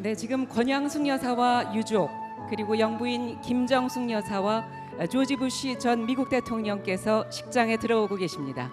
네, 지금 권양숙 여사와 유족 그리고 영부인 김정숙 여사와 조지 부시 전 미국 대통령께서 식장에 들어오고 계십니다.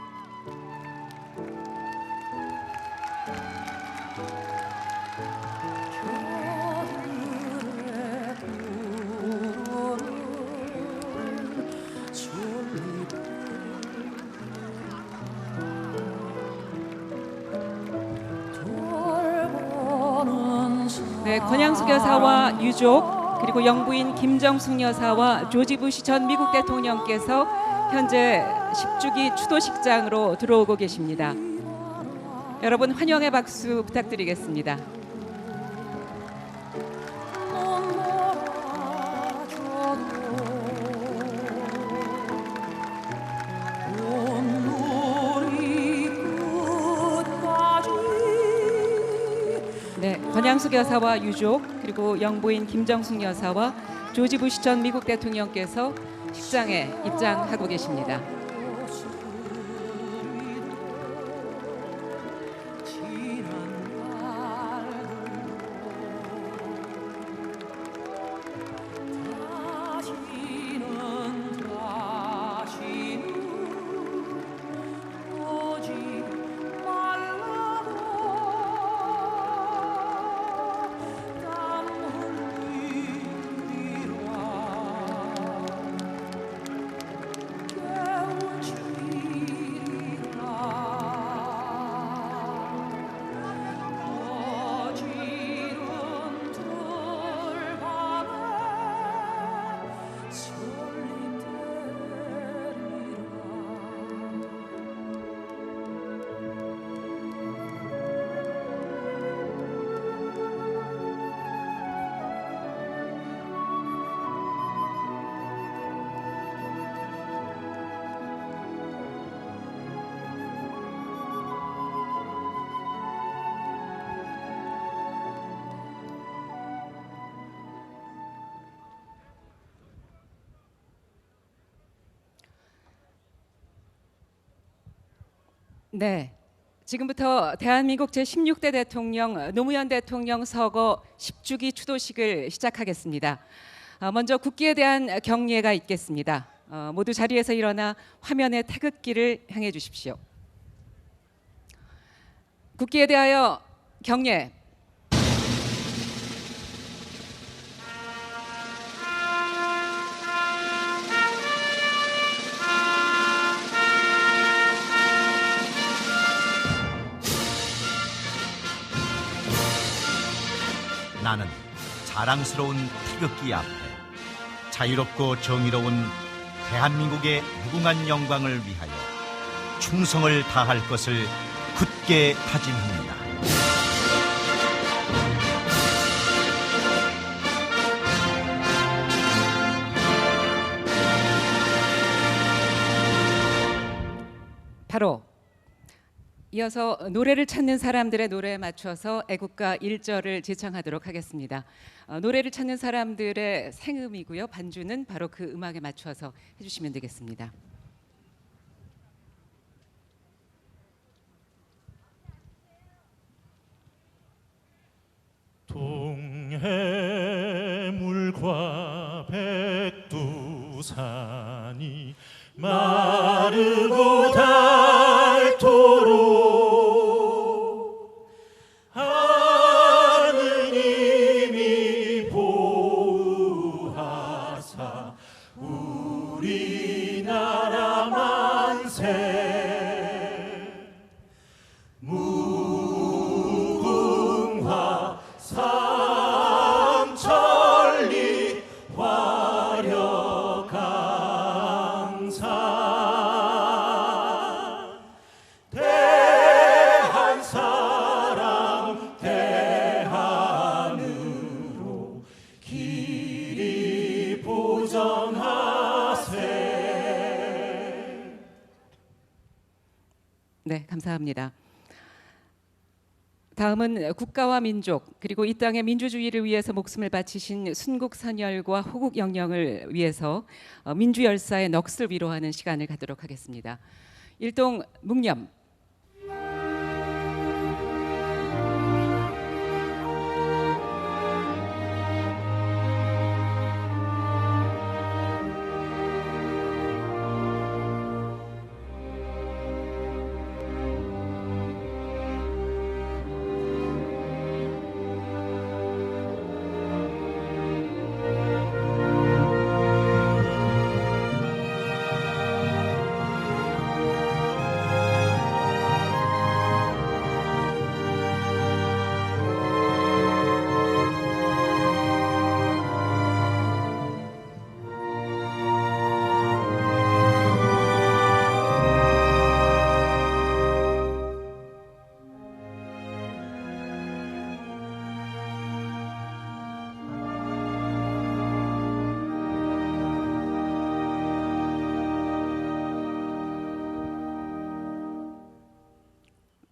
네, 권양숙 여사와 유족 그리고 영부인 김정숙 여사와 조지 부시 전 미국 대통령께서 현재 10주기 추도식장으로 들어오고 계십니다. 여러분 환영의 박수 부탁드리겠습니다. 네, 권양숙 여사와 유족 그리고 영부인 김정숙 여사와 조지 부시 전 미국 대통령께서 식장에 입장하고 계십니다. 네, 지금부터 대한민국 제16대 대통령 노무현 대통령 서거 10주기 추도식을 시작하겠습니다. 먼저 국기에 대한 경례가 있겠습니다. 모두 자리에서 일어나 화면의 태극기를 향해 주십시오. 국기에 대하여 경례. 나는 자랑스러운 태극기 앞에 자유롭고 정의로운 대한민국의 무궁한 영광을 위하여 충성을 다할 것을 굳게 다짐합니다. 바로 이어서 노래를 찾는 사람들의 노래에 맞춰서 애국가 1절을 제창하도록 하겠습니다. 노래를 찾는 사람들의 생음이고요. 반주는 바로 그 음악에 맞춰서 해주시면 되겠습니다. 동해물과 백두산이 마르고 닳도록 하느님이 보호하사 우리나라 만세 무궁화 삼천리 화려 강산 대한 사람 대한으로 길이 보전하세. 네, 감사합니다. 다음은 국가와 민족 그리고 이 땅의 민주주의를 위해서 목숨을 바치신 순국선열과 호국영령을 위해서 민주열사의 넋을 위로하는 시간을 갖도록 하겠습니다. 일동 묵념.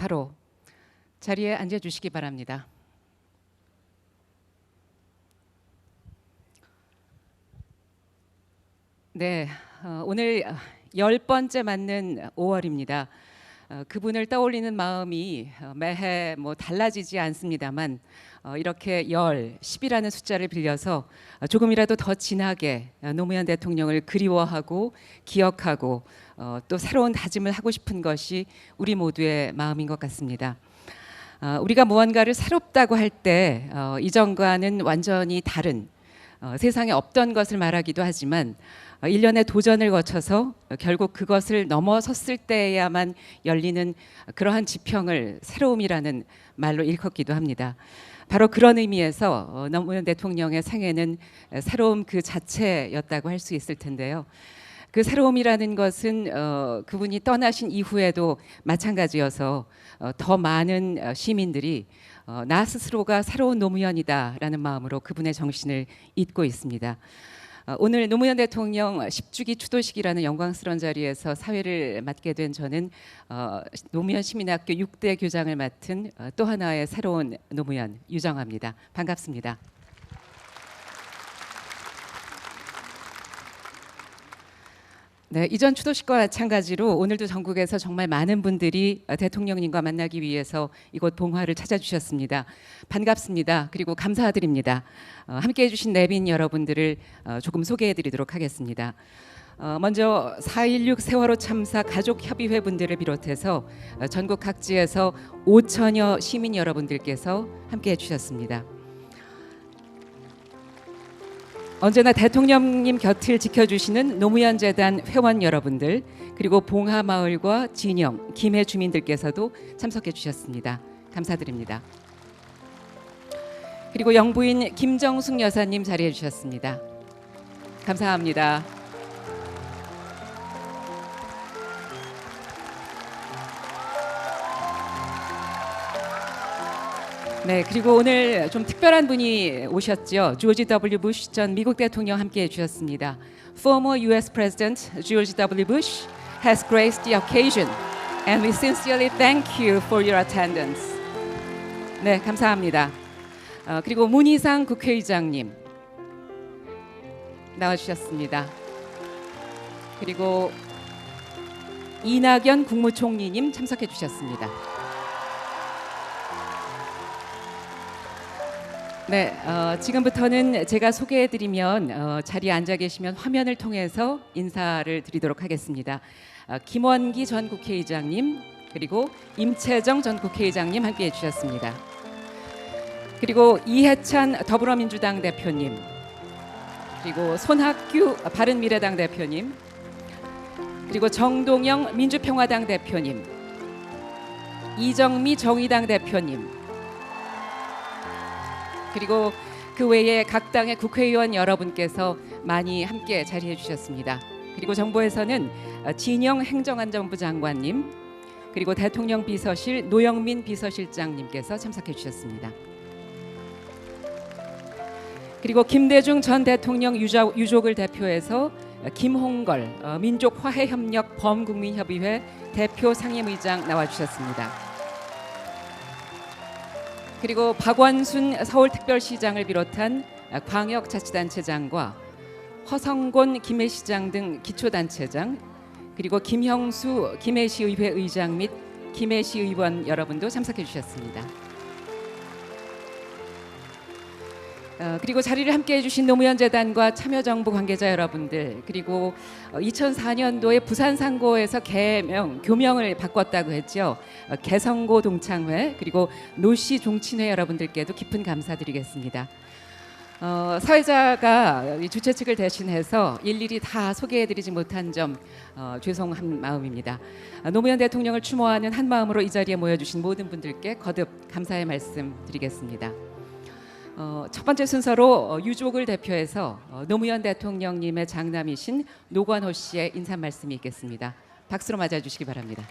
바로 자리에 앉아주시기 바랍니다. 네, 오늘 10번째 맞는 5월입니다. 그분을 떠올리는 마음이 매해 달라지지 않습니다만 이렇게 10이라는 숫자를 빌려서 조금이라도 더 진하게 노무현 대통령을 그리워하고 기억하고 또 새로운 다짐을 하고 싶은 것이 우리 모두의 마음인 것 같습니다. 우리가 무언가를 새롭다고 할 때 이전과는 완전히 다른 세상에 없던 것을 말하기도 하지만 일련의 도전을 거쳐서 결국 그것을 넘어섰을 때야만 열리는 그러한 지평을 새로움이라는 말로 일컫기도 합니다. 바로 그런 의미에서 노무현 대통령의 생애는 새로움 그 자체였다고 할 수 있을 텐데요. 그 새로움이라는 것은 그분이 떠나신 이후에도 마찬가지여서 더 많은 시민들이 나 스스로가 새로운 노무현이다라는 마음으로 그분의 정신을 잇고 있습니다. 오늘 노무현 대통령 10주기 추도식이라는 영광스러운 자리에서 사회를 맡게 된 저는 노무현 시민학교 6대 교장을 맡은 또 하나의 새로운 노무현 유정아입니다. 반갑습니다. 네, 이전 추도식과 마찬가지로 오늘도 전국에서 정말 많은 분들이 대통령님과 만나기 위해서 이곳 봉화를 찾아주셨습니다. 반갑습니다. 그리고 감사드립니다. 함께해 주신 내빈 여러분들을 조금 소개해 드리도록 하겠습니다. 먼저 4.16 세월호 참사 가족협의회 분들을 비롯해서 전국 각지에서 5천여 시민 여러분들께서 함께해 주셨습니다. 언제나 대통령님 곁을 지켜주시는 노무현 재단 회원 여러분들, 그리고 봉하마을과 진영, 김해 주민들께서도 참석해 주셨습니다. 감사드립니다. 그리고 영부인 김정숙 여사님 자리해 주셨습니다. 감사합니다. 네, 그리고 오늘 좀 특별한 분이 오셨죠. 조지 W. 부시 전 미국 대통령 함께해 주셨습니다. Former U.S. President George W. Bush has graced the occasion, and we sincerely thank you for your attendance. 네, 감사합니다. 그리고 문희상 국회의장님 나와주셨습니다. 그리고 이낙연 국무총리님 참석해 주셨습니다. 네, 지금부터는 제가 소개해드리면 자리에 앉아 계시면 화면을 통해서 인사를 드리도록 하겠습니다. 김원기 전 국회의장님, 그리고 임채정 전 국회의장님 함께해 주셨습니다. 그리고 이해찬 더불어민주당 대표님, 그리고 손학규 바른미래당 대표님, 그리고 정동영 민주평화당 대표님, 이정미 정의당 대표님, 그리고 그 외에 각 당의 국회의원 여러분께서 많이 함께 자리해 주셨습니다. 그리고 정부에서는 진영 행정안전부 장관님, 그리고 대통령 비서실 노영민 비서실장님께서 참석해 주셨습니다. 그리고 김대중 전 대통령 유족을 대표해서 김홍걸 민족화해협력 범국민협의회 대표 상임의장 나와주셨습니다. 그리고 박원순 서울특별시장을 비롯한 광역자치단체장과 허성곤 김해시장 등 기초단체장, 그리고 김형수 김해시의회 의장 및 김해시의원 여러분도 참석해 주셨습니다. 그리고 자리를 함께해 주신 노무현 재단과 참여정부 관계자 여러분들, 그리고 2004년도에 부산상고에서 교명을 바꿨다고 했죠. 개성고 동창회, 그리고 노시 종친회 여러분들께도 깊은 감사드리겠습니다. 사회자가 주최 측을 대신해서 일일이 다 소개해드리지 못한 점 죄송한 마음입니다. 노무현 대통령을 추모하는 한 마음으로 이 자리에 모여주신 모든 분들께 거듭 감사의 말씀 드리겠습니다. 첫 번째 순서로 유족을 대표해서 노무현 대통령님의 장남이신 노관호 씨의 인사 말씀이 있겠습니다. 박수로 맞아주시기 바랍니다.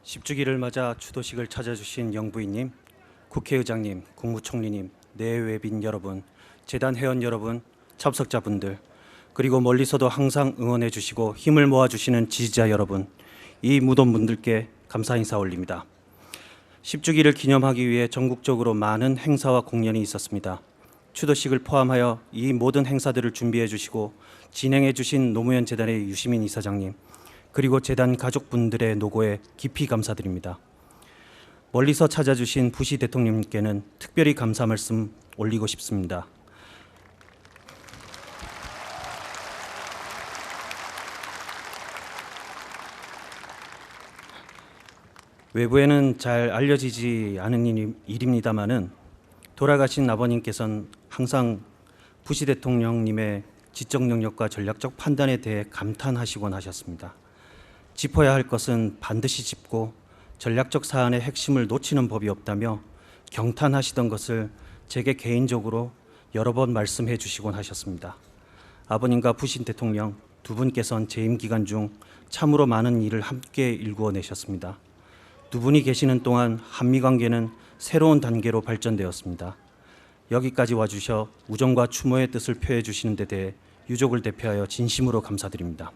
10주기를 맞아 추도식을 찾아주신 영부인님, 국회의장님, 국무총리님, 내외빈 여러분, 재단 회원 여러분, 참석자분들, 그리고 멀리서도 항상 응원해 주시고 힘을 모아주시는 지지자 여러분, 이 무덤분들께 감사 인사 올립니다. 10주기를 기념하기 위해 전국적으로 많은 행사와 공연이 있었습니다. 추도식을 포함하여 이 모든 행사들을 준비해 주시고 진행해 주신 노무현 재단의 유시민 이사장님, 그리고 재단 가족분들의 노고에 깊이 감사드립니다. 멀리서 찾아주신 부시 대통령님께는 특별히 감사 말씀 올리고 싶습니다. 외부에는 잘 알려지지 않은 일입니다마는 돌아가신 아버님께서는 항상 부시 대통령님의 지적 능력과 전략적 판단에 대해 감탄하시곤 하셨습니다. 짚어야 할 것은 반드시 짚고 전략적 사안의 핵심을 놓치는 법이 없다며 경탄하시던 것을 제게 개인적으로 여러 번 말씀해 주시곤 하셨습니다. 아버님과 부신 대통령 두 분께서는 재임 기간 중 참으로 많은 일을 함께 일구어내셨습니다. 두 분이 계시는 동안 한미 관계는 새로운 단계로 발전되었습니다. 여기까지 와주셔 우정과 추모의 뜻을 표해 주시는 데 대해 유족을 대표하여 진심으로 감사드립니다.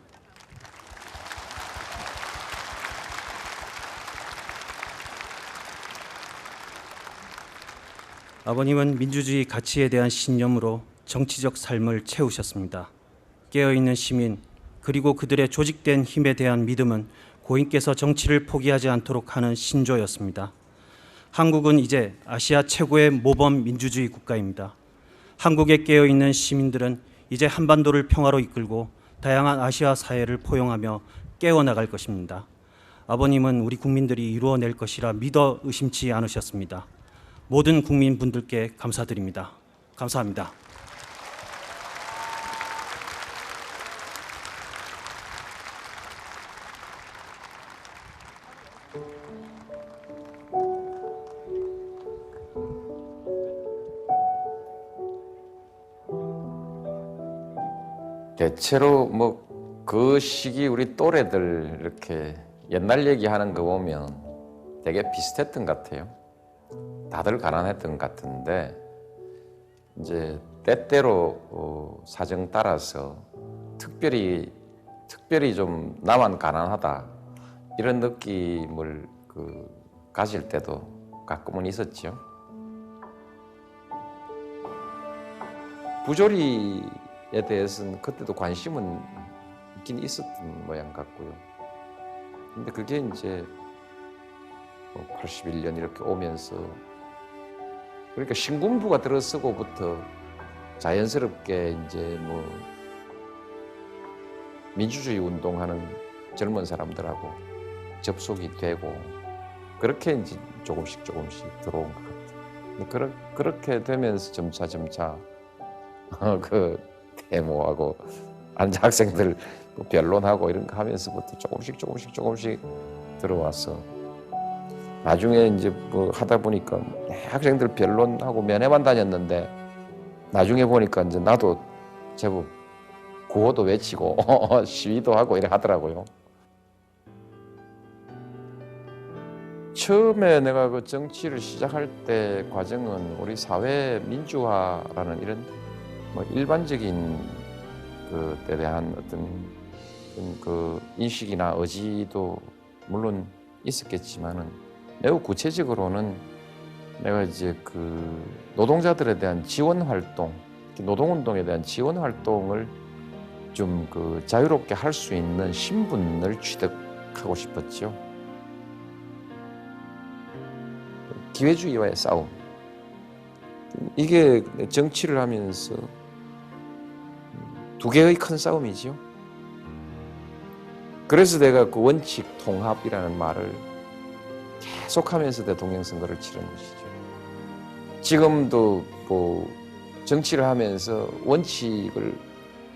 아버님은 민주주의 가치에 대한 신념으로 정치적 삶을 채우셨습니다. 깨어있는 시민 그리고 그들의 조직된 힘에 대한 믿음은 고인께서 정치를 포기하지 않도록 하는 신조였습니다. 한국은 이제 아시아 최고의 모범 민주주의 국가입니다. 한국에 깨어있는 시민들은 이제 한반도를 평화로 이끌고 다양한 아시아 사회를 포용하며 깨어나갈 것입니다. 아버님은 우리 국민들이 이루어낼 것이라 믿어 의심치 않으셨습니다. 모든 국민분들께 감사드립니다. 감사합니다. 대체로 뭐 그 시기 우리 또래들 이렇게 옛날 얘기하는 거 보면 되게 비슷했던 것 같아요. 다들 가난했던 것 같은데 이제 때때로 사정 따라서 특별히 좀 나만 가난하다 이런 느낌을 가질 때도 가끔은 있었죠. 부조리에 대해서는 그때도 관심은 있긴 있었던 모양 같고요. 근데 그게 이제 81년 이렇게 오면서 그러니까 신군부가 들어서고부터 자연스럽게 이제 뭐 민주주의 운동하는 젊은 사람들하고 접속이 되고 그렇게 이제 조금씩 들어온 것 같아요. 그렇게 되면서 점차 그 데모하고 앉아 학생들 변론하고 이런 거 하면서부터 조금씩 들어와서 나중에 이제 뭐 하다 보니까 학생들 변론하고 면회만 다녔는데 나중에 보니까 이제 나도 제법 구호도 외치고 시위도 하고 이래 하더라고요. 처음에 내가 그 정치를 시작할 때 과정은 우리 사회 민주화라는 이런 뭐 일반적인 그에 대한 어떤 그 인식이나 의지도 물론 있었겠지만은 매우 구체적으로는 내가 이제 그 노동자들에 대한 지원 활동, 노동운동에 대한 지원 활동을 좀 그 자유롭게 할 수 있는 신분을 취득하고 싶었죠. 기회주의와의 싸움. 이게 정치를 하면서 두 개의 큰 싸움이죠. 그래서 내가 그 원칙 통합이라는 말을 계속하면서 대통령 선거를 치른 것이죠. 지금도 뭐 정치를 하면서 원칙을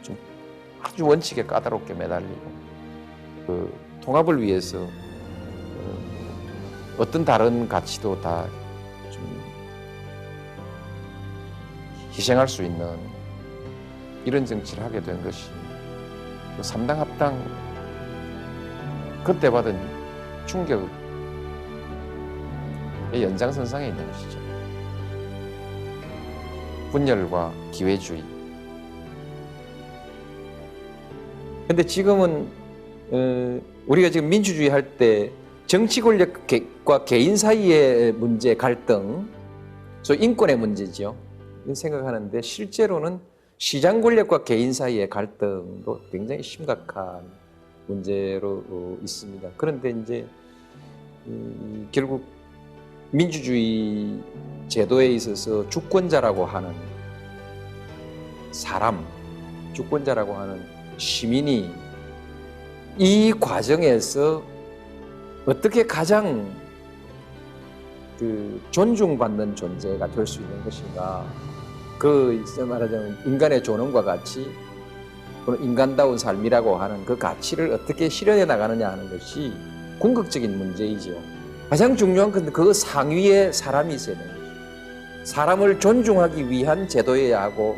좀 아주 원칙에 까다롭게 매달리고 그 통합을 위해서 어떤 다른 가치도 다 좀 희생할 수 있는 이런 정치를 하게 된 것이 3당 합당 그때 받은 충격이 연장선상에 있는 것이죠. 분열과 기회주의. 근데 지금은 우리가 지금 민주주의 할 때 정치 권력과 개인 사이의 문제 갈등, 소 인권의 문제죠. 이런 생각하는데 실제로는 시장 권력과 개인 사이의 갈등도 굉장히 심각한 문제로 있습니다. 그런데 이제 결국 민주주의 제도에 있어서 주권자라고 하는 사람, 주권자라고 하는 시민이 이 과정에서 어떻게 가장 존중받는 존재가 될 수 있는 것인가? 말하자면 인간의 존엄과 같이 인간다운 삶이라고 하는 그 가치를 어떻게 실현해 나가느냐 하는 것이 궁극적인 문제이죠. 가장 중요한 건 그 상위에 사람이 있어야 되는 거죠. 사람을 존중하기 위한 제도여야 하고,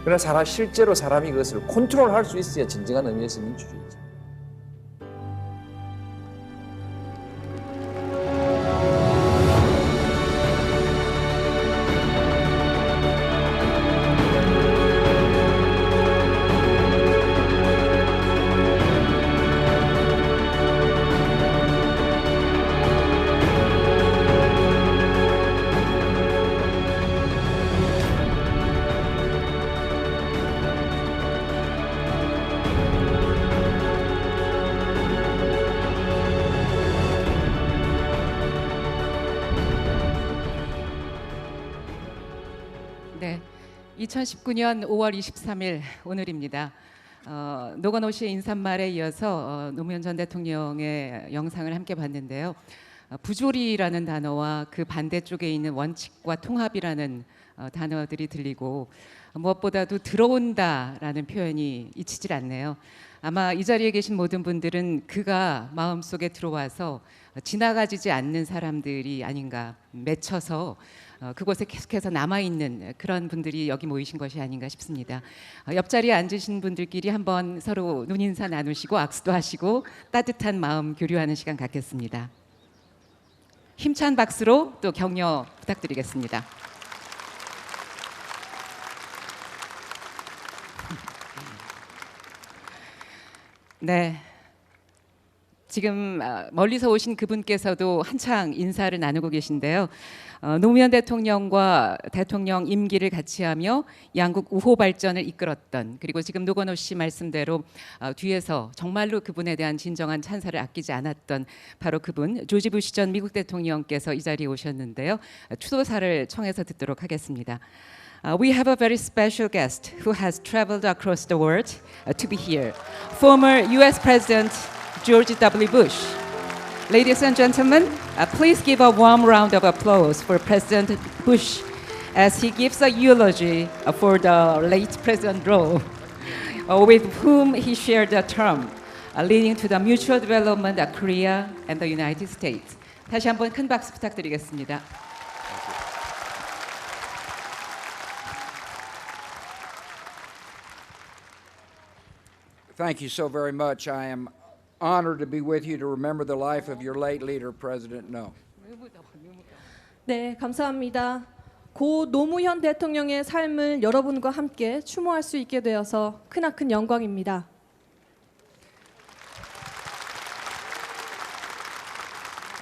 그러나 실제로 사람이 그것을 컨트롤할 수 있어야 진정한 의미에서 민주주의죠. 네, 2019년 5월 23일 오늘입니다. 노건호 씨의 인사말에 이어서 노무현 전 대통령의 영상을 함께 봤는데요. 부조리라는 단어와 그 반대쪽에 있는 원칙과 통합이라는 단어들이 들리고, 무엇보다도 들어온다라는 표현이 잊히질 않네요. 아마 이 자리에 계신 모든 분들은 그가 마음속에 들어와서 지나가지지 않는 사람들이 아닌가, 맺혀서 그곳에 계속해서 남아있는 그런 분들이 여기 모이신 것이 아닌가 싶습니다. 옆자리에 앉으신 분들끼리 한번 서로 눈인사 나누시고 악수도 하시고 따뜻한 마음 교류하는 시간 갖겠습니다. 힘찬 박수로 또 격려 부탁드리겠습니다. 네. 지금 멀리서 오신 그분께서도 한창 인사를 나누고 계신데요. 노무현 대통령과 대통령 임기를 같이 하며 양국 우호 발전을 이끌었던, 그리고 지금 노건호 씨 말씀대로 뒤에서 정말로 그분에 대한 진정한 찬사를 아끼지 않았던 바로 그분, 조지 부시 전 미국 대통령께서 이 자리에 오셨는데요. 추도사를 청해서 듣도록 하겠습니다. We have a very special guest who has traveled across the world to be here. Former U.S. President George W. Bush. Ladies and gentlemen, please give a warm round of applause for President Bush as he gives a eulogy for the late President Roe, with whom he shared a term, leading to the mutual development of Korea and the United States. 다시 한번 큰 박수 부탁드리겠습니다. Thank you so very much. I am honored to be with you to remember the life of your late leader, President No. 네, 감사합니다. 고 노무현 대통령의 삶을 여러분과 함께 추모할 수 있게 되어서 크나큰 영광입니다.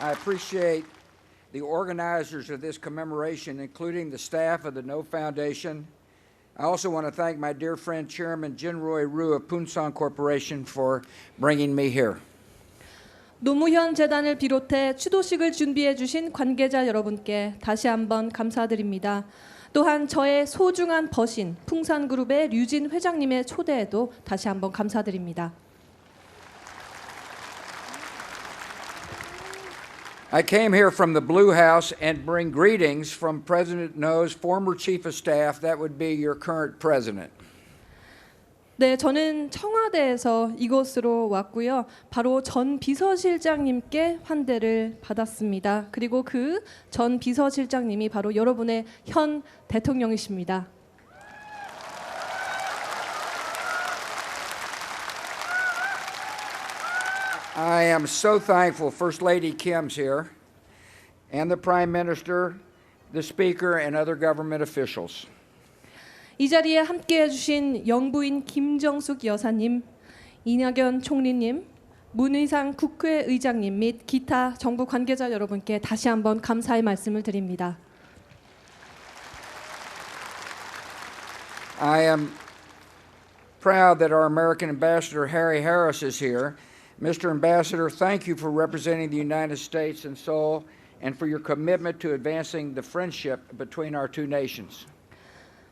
I appreciate the organizers of this commemoration, including the staff of the No Foundation. I also want to thank my dear friend Chairman Jinroy Ryu of Punsan Corporation for bringing me here. 노무현 재단을 비롯해 추도식을 준비해 주신 관계자 여러분께 다시 한번 감사드립니다. 또한 저의 소중한 벗인 풍산그룹의 류진 회장님의 초대에도 다시 한번 감사드립니다. I came here from the Blue House and bring greetings from President No's former chief of staff, that would be your current president. 네, 저는 청와대에서 이곳으로 왔고요. 바로 전 비서실장님께 환대를 받았습니다. 그리고 그 전 비서실장님이 바로 여러분의 현 대통령이십니다. I am so thankful First Lady Kim's here. and the Prime Minister, the Speaker, and other government officials. 이 자리에 함께해 주신 영부인 김정숙 여사님, 이낙연 총리님, 문의상 국회의장님 및 기타 정부 관계자 여러분께 다시 한번 감사의 말씀을 드립니다. I am proud that our American Ambassador Harry Harris is here. Mr. Ambassador, thank you for representing the United States in Seoul and for your commitment to advancing the friendship between our two nations.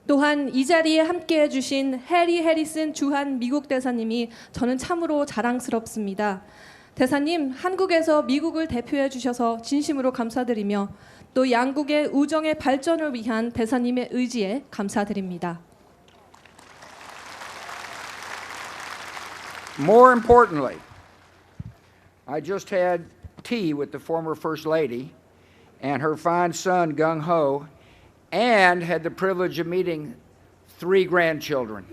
또한 이 자리에 함께해 주신 해리 해리슨 주한 미국 대사님이 저는 참으로 자랑스럽습니다. 대사님, 한국에서 미국을 대표해 주셔서 진심으로 감사드리며 또 양국의 우정의 발전을 위한 대사님의 의지에 감사드립니다. More importantly, I just had tea with the former First Lady and her fine son, Gung Ho, and had the privilege of meeting 3 grandchildren.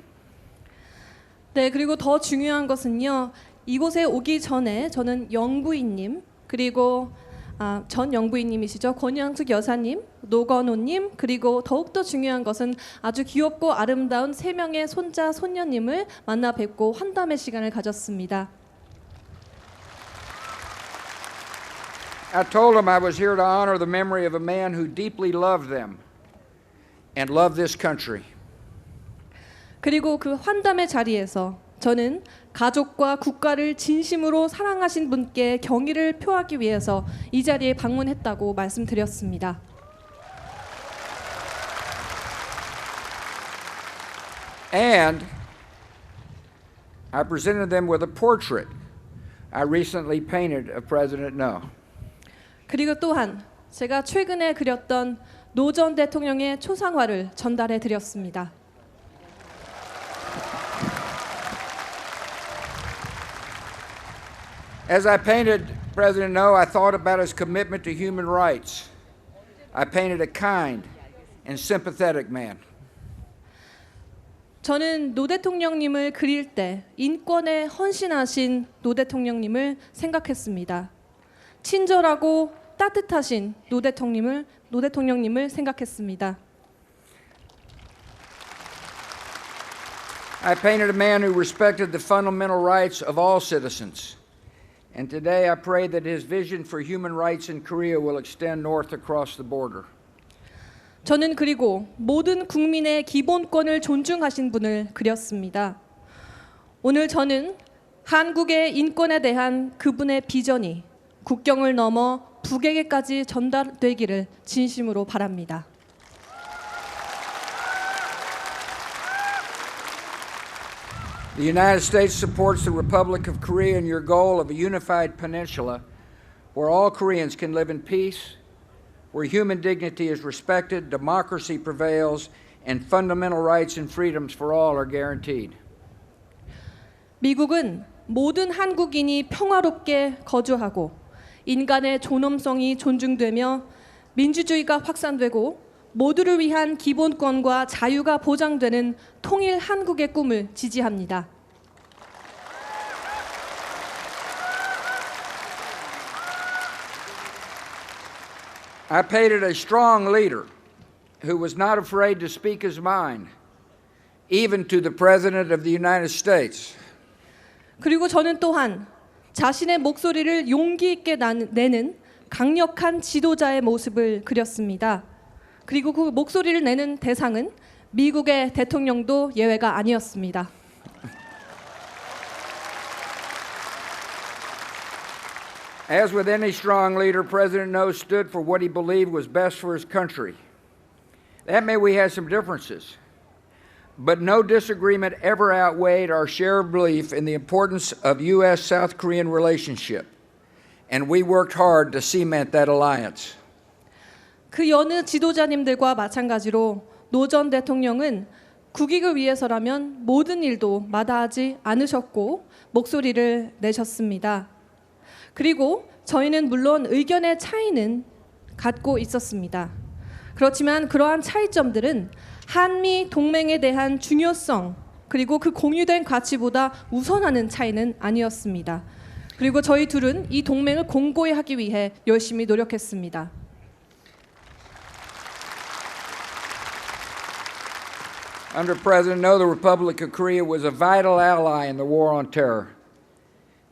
네, 그리고 더 중요한 것은요. 이곳에 오기 전에 저는 영부인님 그리고 전 영부인님이시죠. 권양숙 여사님, 노건호님 그리고 더욱더 중요한 것은 아주 귀엽고 아름다운 3명의 손자 손녀님을 만나 뵙고 환담의 시간을 가졌습니다. I told them I was here to honor the memory of a man who deeply loved them and loved this country. 그리고 그 환담의 자리에서 저는 가족과 국가를 진심으로 사랑하신 분께 경의를 표하기 위해서 이 자리에 방문했다고 말씀드렸습니다. And I presented them with a portrait I recently painted of President No. 그리고 또한 제가 최근에 그렸던 노 전 대통령의 초상화를 전달해 드렸습니다. As I painted President No, I thought about his commitment to human rights. I painted a kind and sympathetic man. 저는 노 대통령님을 그릴 때 인권에 헌신하신 노 대통령님을 생각했습니다. 친절하고 따뜻하신 노 대통령님을 생각했습니다. I painted a man who respected the fundamental rights of all citizens. And today I pray that his vision for human rights in Korea will extend north across the border. 저는 그리고 모든 국민의 기본권을 존중하신 분을 그렸습니다. 오늘 저는 한국의 인권에 대한 그분의 비전이 국경을 넘어 북에게까지 전달되기를 진심으로 바랍니다. The United States supports the Republic of Korea in your goal of a unified peninsula where all Koreans can live in peace, where human dignity is respected, democracy prevails, and fundamental rights and freedoms for all are guaranteed. 미국은 모든 한국인이 평화롭게 거주하고 인간의 존엄성이 존중되며 민주주의가 확산되고 모두를 위한 기본권과 자유가 보장되는 통일 한국의 꿈을 지지합니다. I painted a strong leader who was not afraid to speak his mind, even to the President of the United States. 그리고 저는 또한 자신의 목소리를 용기 있게 내는 강력한 지도자의 모습을 그렸습니다. 그리고 그 목소리를 내는 대상은 미국의 대통령도 예외가 아니었습니다. As with any strong leader, President No stood for what he believed was best for his country. That may we had some differences, but no disagreement ever outweighed our shared belief in the importance of U.S.-South Korean relationship, and we worked hard to cement that alliance. 그 여느 지도자님들과 마찬가지로 노 전 대통령은 국익을 위해서라면 모든 일도 마다하지 않으셨고 목소리를 내셨습니다. 그리고 저희는 물론 의견의 차이는 갖고 있었습니다. 그렇지만 그러한 차이점들은 한미 동맹에 대한 중요성 그리고 그 공유된 가치보다 우선하는 차이는 아니었습니다. 그리고 저희 둘은 이 동맹을 공고히 하기 위해 열심히 노력했습니다. Under President No, the Republic of Korea was a vital ally in the war on terror.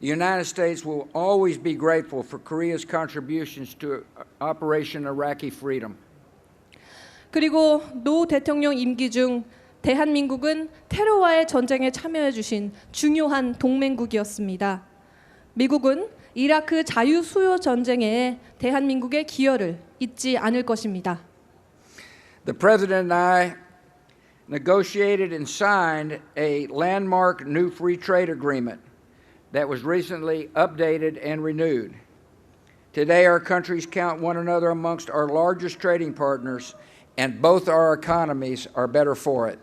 The United States will always be grateful for Korea's contributions to Operation Iraqi Freedom. 그리고 노 대통령 임기 중 대한민국은 테러와의 전쟁에 참여해 주신 중요한 동맹국이었습니다. 미국은 이라크 자유 수호 전쟁에 대한민국의 기여를 잊지 않을 것입니다. The President and I negotiated and signed a landmark new free trade agreement that was recently updated and renewed. Today, our countries count one another amongst our largest trading partners, and both our economies are better for it.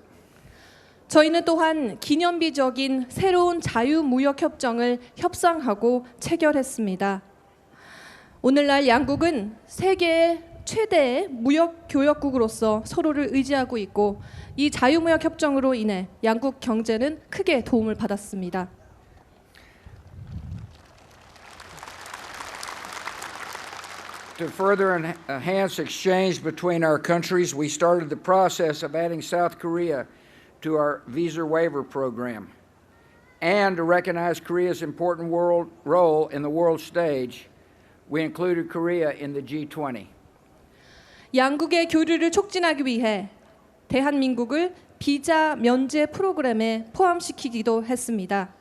저희는 또한 기념비적인 새로운 자유무역협정을 협상하고 체결했습니다. 오늘날 양국은 세계의 최대의 무역 교역국으로서 서로를 의지하고 있고 이 자유무역협정으로 인해 양국 경제는 크게 도움을 받았습니다. To further enhance exchange between our countries, we started the process of adding South Korea to our visa waiver program. And to recognize Korea's important role in the world stage, we included Korea in the G20. 양국의 교류를 촉진하기 위해 대한민국을 비자 면제 프로그램에 포함시키기도 했습니다.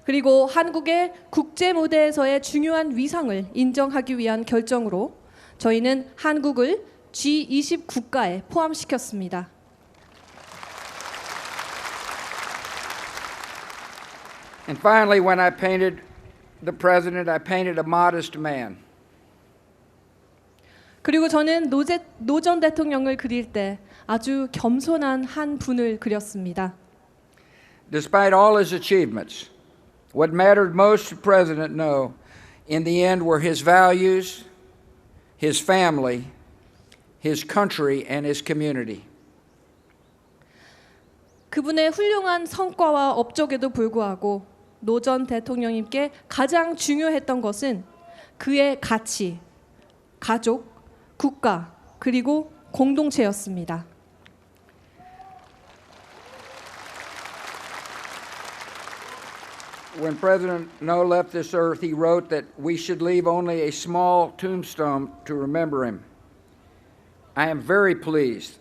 그리고 한국의 국제 무대에서의 중요한 위상을 인정하기 위한 결정으로 저희는 한국을 G20 국가에 포함시켰습니다. And finally, when I painted the president, I painted a modest man. 그리고 저는 노 전 대통령을 그릴 때 아주 겸손한 한 분을 그렸습니다. Despite all his achievements, what mattered most to President No in the end were his values, his family, his country, and his community. 그분의 훌륭한 성과와 업적에도 불구하고 노 전 대통령님께 가장 중요했던 것은 그의 가치, 가족, 국가, 그리고 공동체였습니다. When President No left this earth, he wrote that we should leave only a small tombstone to remember him. I am very pleased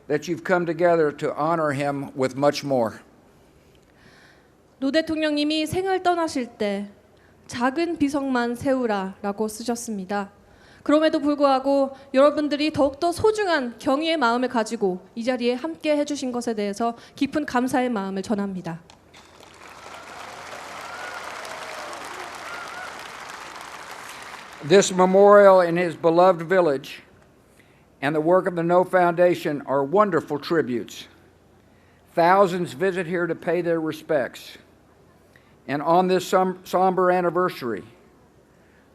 that you've come together to honor him with much more. 노 대통령님이 생을 떠나실 때 작은 비석만 세우라라고 쓰셨습니다. 그럼에도 불구하고 여러분들이 더욱더 소중한 경의의 마음을 가지고 이 자리에 함께 해주신 것에 대해서 깊은 감사의 마음을 전합니다. This memorial in his beloved village and the work of the No Foundation are wonderful tributes. Thousands visit here to pay their respects. And on this somber anniversary,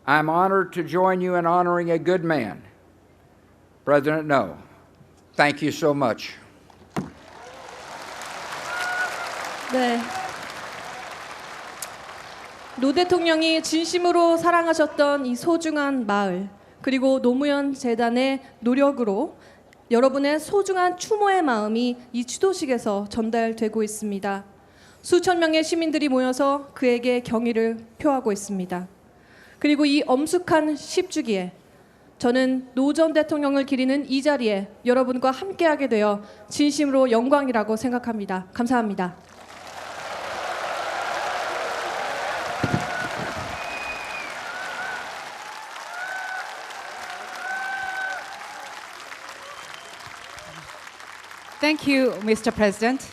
I'm honored to join you in honoring a good man, President No. Thank you so much. 네. 노 대통령이 진심으로 사랑하셨던 이 소중한 마을, 그리고 노무현 재단의 노력으로 여러분의 소중한 추모의 마음이 이 추도식에서 전달되고 있습니다. 수천 명의 시민들이 모여서 그에게 경의를 표하고 있습니다. 그리고 이 엄숙한 10주기에 저는 노 전 대통령을 기리는 이 자리에 여러분과 함께하게 되어 진심으로 영광이라고 생각합니다. 감사합니다. Thank you, Mr. President.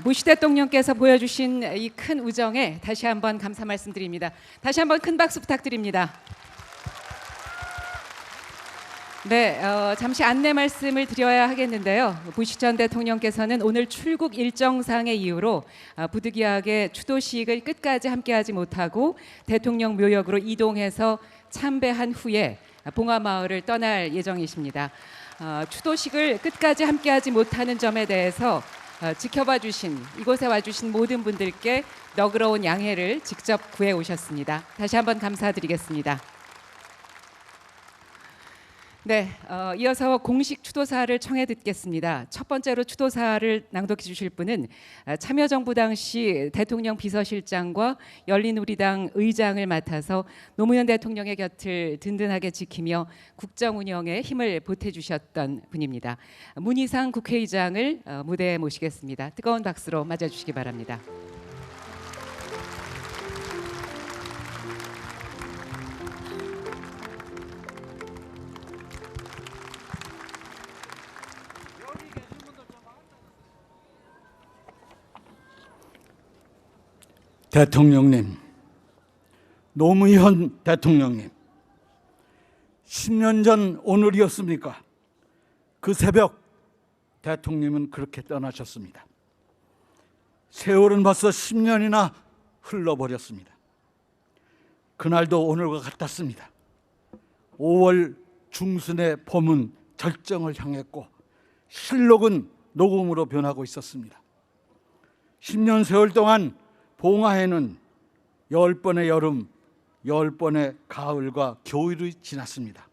부시 대통령께서 보여주신 이 큰 우정에 다시 한번 감사 말씀드립니다. 다시 한번 큰 박수 부탁드립니다. 네, 잠시 안내 말씀을 드려야 하겠는데요. 부시 전 대통령께서는 오늘 출국 일정상의 이유로 부득이하게 추도식을 끝까지 함께하지 못하고 대통령 묘역으로 이동해서 참배한 후에 봉화마을을 떠날 예정이십니다. 추도식을 끝까지 함께하지 못하는 점에 대해서 지켜봐 주신, 이곳에 와주신 모든 분들께 너그러운 양해를 직접 구해 오셨습니다. 다시 한번 감사드리겠습니다. 네, 이어서 공식 추도사를 청해 듣겠습니다. 첫 번째로 추도사를 낭독해 주실 분은 참여정부 당시 대통령 비서실장과 열린우리당 의장을 맡아서 노무현 대통령의 곁을 든든하게 지키며 국정 운영에 힘을 보태주셨던 분입니다. 문희상 국회의장을 무대에 모시겠습니다. 뜨거운 박수로 맞아주시기 바랍니다. 대통령님, 노무현 대통령님, 10년 전 오늘이었습니까? 그 새벽 대통령님은 그렇게 떠나셨습니다. 세월은 벌써 10년이나 흘러버렸습니다. 그날도 오늘과 같았습니다. 5월 중순의 봄은 절정을 향했고 실록은 녹음으로 변하고 있었습니다. 10년 세월 동안 봉화에는 10번의 여름, 10번의 가을과 겨울이 지났습니다.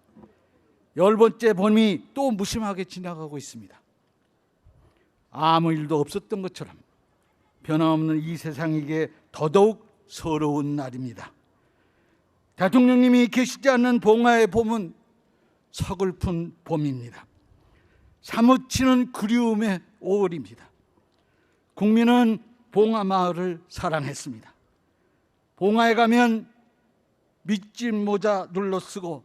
10번째 봄이 또 무심하게 지나가고 있습니다. 아무 일도 없었던 것처럼 변함없는 이 세상에게 더더욱 서러운 날입니다. 대통령님이 계시지 않는 봉화의 봄은 서글픈 봄입니다. 사무치는 그리움의 5월입니다. 국민은 봉화마을을 사랑했습니다. 봉화에 가면 밑집 모자 눌러쓰고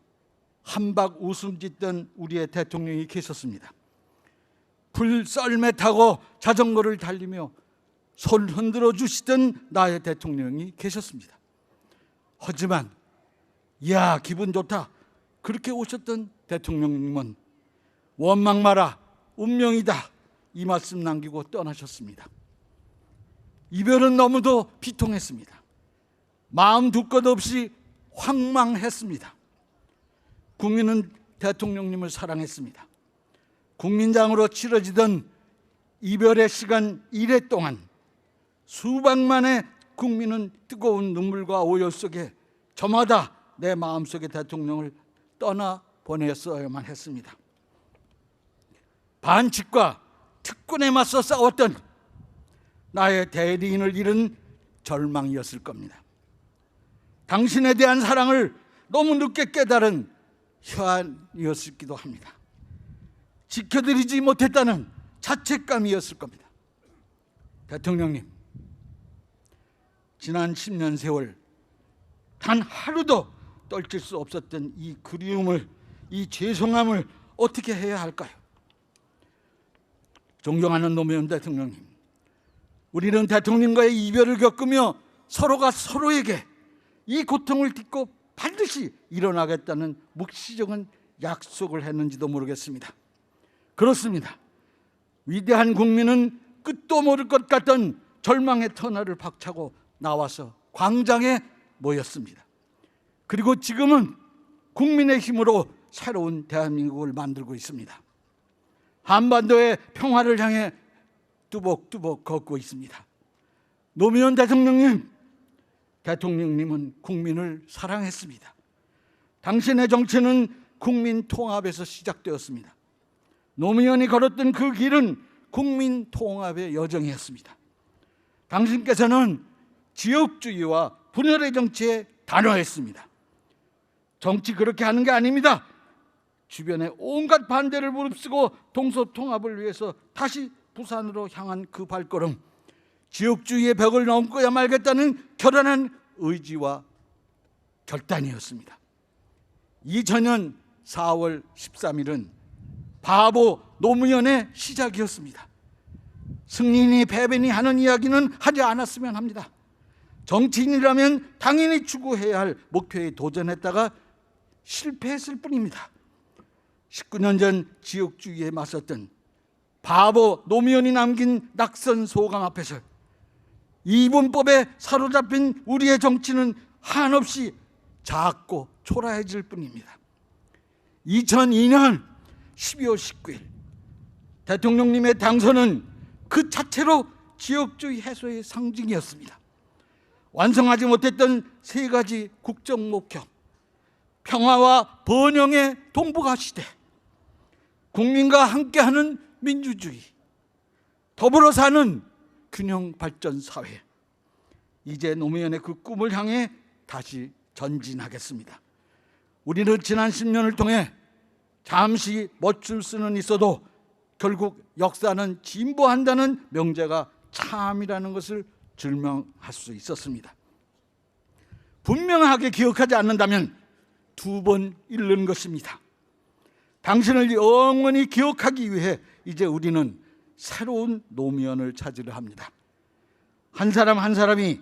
한박 웃음 짓던 우리의 대통령이 계셨습니다. 불 썰매 타고 자전거를 달리며 손 흔들어 주시던 나의 대통령이 계셨습니다. 하지만 이야 기분 좋다 그렇게 오셨던 대통령님은 원망 마라 운명이다 이 말씀 남기고 떠나셨습니다. 이별은 너무도 비통했습니다. 마음 둘 것 없이 황망했습니다. 국민은 대통령님을 사랑했습니다. 국민장으로 치러지던 이별의 시간 1회 동안 수백만의 국민은 뜨거운 눈물과 오열 속에 저마다 내 마음속의 대통령을 떠나보냈어야만 했습니다. 반칙과 특권에 맞서 싸웠던 나의 대리인을 잃은 절망이었을 겁니다. 당신에 대한 사랑을 너무 늦게 깨달은 현이었기도 합니다. 지켜드리지 못했다는 자책감이었을 겁니다. 대통령님, 지난 10년 세월 단 하루도 떨칠 수 없었던 이 그리움을, 이 죄송함을 어떻게 해야 할까요? 존경하는 노무현 대통령님, 우리는 대통령과의 이별을 겪으며 서로가 서로에게 이 고통을 딛고 반드시 일어나겠다는 묵시적인 약속을 했는지도 모르겠습니다. 그렇습니다. 위대한 국민은 끝도 모를 것 같던 절망의 터널을 박차고 나와서 광장에 모였습니다. 그리고 지금은 국민의 힘으로 새로운 대한민국을 만들고 있습니다. 한반도의 평화를 향해 뚜벅뚜벅 걷고 있습니다. 노무현 대통령님, 대통령님은 국민을 사랑했습니다. 당신의 정체는 국민 통합에서 시작되었습니다. 노무현이 걸었던 그 길은 국민 통합의 여정이었습니다. 당신께서는 지역주의와 분열의 정치에 단호했습니다. 정치 그렇게 하는 게 아닙니다. 주변의 온갖 반대를 무릅쓰고 동서통합을 위해서 다시 부산으로 향한 그 발걸음, 지역주의의 벽을 넘고야 말겠다는 결연한 의지와 결단이었습니다. 2000년 4월 13일은 바보 노무현의 시작이었습니다. 승리니 패배니 하는 이야기는 하지 않았으면 합니다. 정치인이라면 당연히 추구해야 할 목표에 도전했다가 실패했을 뿐입니다. 19년 전 지역주의에 맞섰던 바보 노무현이 남긴 낙선 소강 앞에서 이분법에 사로잡힌 우리의 정치는 한없이 작고 초라해질 뿐입니다. 2002년 12월 19일 대통령님의 당선은 그 자체로 지역주의 해소의 상징이었습니다. 완성하지 못했던 세 가지 국정 목표, 평화와 번영의 동북아 시대, 국민과 함께하는 민주주의, 더불어 사는 균형 발전 사회. 이제 노무현의 그 꿈을 향해 다시 전진하겠습니다. 우리는 지난 10년을 통해 잠시 멋줄 수는 있어도 결국 역사는 진보한다는 명제가 참이라는 것을 증명할 수 있었습니다. 분명하게 기억하지 않는다면 2번 잃는 것입니다. 당신을 영원히 기억하기 위해 이제 우리는 새로운 노무현을 찾으려 합니다. 한 사람 한 사람이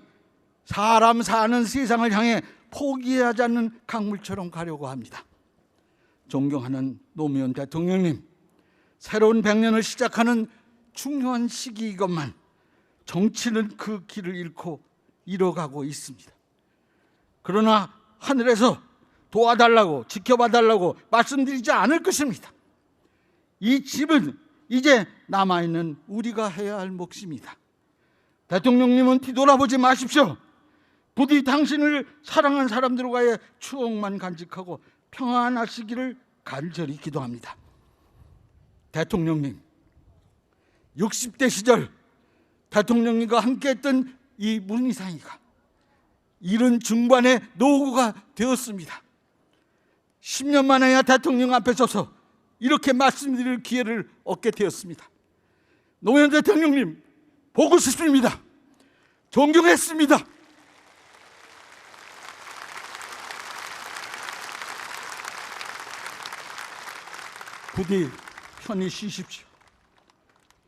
사람 사는 세상을 향해 포기하지 않는 강물처럼 가려고 합니다. 존경하는 노무현 대통령님, 새로운 100년을 시작하는 중요한 시기이건만 정치는 그 길을 잃고 잃어가고 있습니다. 그러나 하늘에서 도와달라고, 지켜봐달라고 말씀드리지 않을 것입니다. 이 집은 이제 남아있는 우리가 해야 할 몫입니다. 대통령님은 뒤돌아보지 마십시오. 부디 당신을 사랑한 사람들과의 추억만 간직하고 평안하시기를 간절히 기도합니다. 대통령님, 60대 시절 대통령님과 함께했던 이 문희상이가 70 중반의 노후가 되었습니다. 10년 만에야 대통령 앞에 서서 이렇게 말씀드릴 기회를 얻게 되었습니다. 노무현 대통령님, 보고 싶습니다. 존경했습니다. 부디 편히 쉬십시오.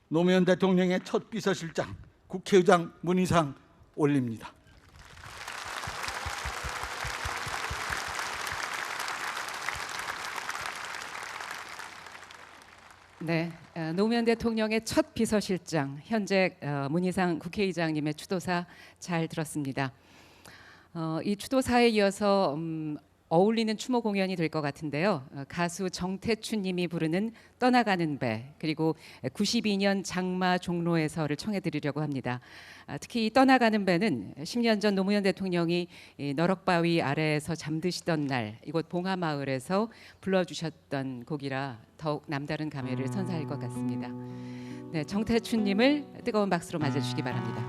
노무현 대통령의 첫 비서실장, 국회의장 문희상 올립니다. 네, 노무현 대통령의 첫 비서실장, 현재 문희상 국회의장님의 추도사 잘 들었습니다. 이 추도사에 이어서 어울리는 추모 공연이 될 것 같은데요. 가수 정태춘님이 부르는 떠나가는 배, 그리고 92년 장마 종로에서를 청해드리려고 합니다. 특히 이 떠나가는 배는 10년 전 노무현 대통령이 이 너럭바위 아래에서 잠드시던 날 이곳 봉하마을에서 불러주셨던 곡이라 더욱 남다른 감회를 선사할 것 같습니다. 네, 정태춘님을 뜨거운 박수로 맞아주시기 바랍니다.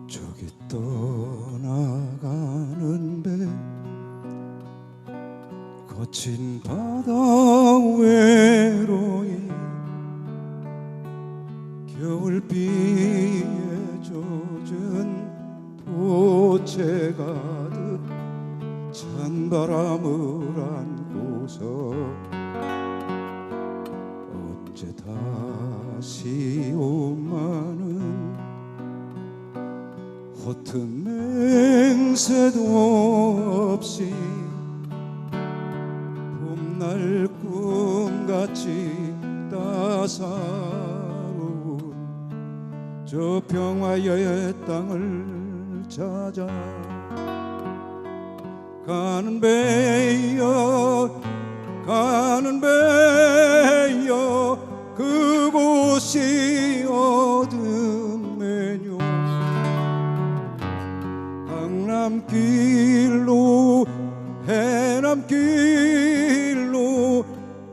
저기 떠나가는 배 거친 바다 외로이 겨울비에 젖은 도체 가득 찬바람을 안고서 언제 다시 오마는 허튼 맹세도 없이 봄날 꿈같이 따사로운 저 평화의 땅을 찾아 가는 배여 가는 배여 그곳이 어둠매뇨 강남길로 해남길로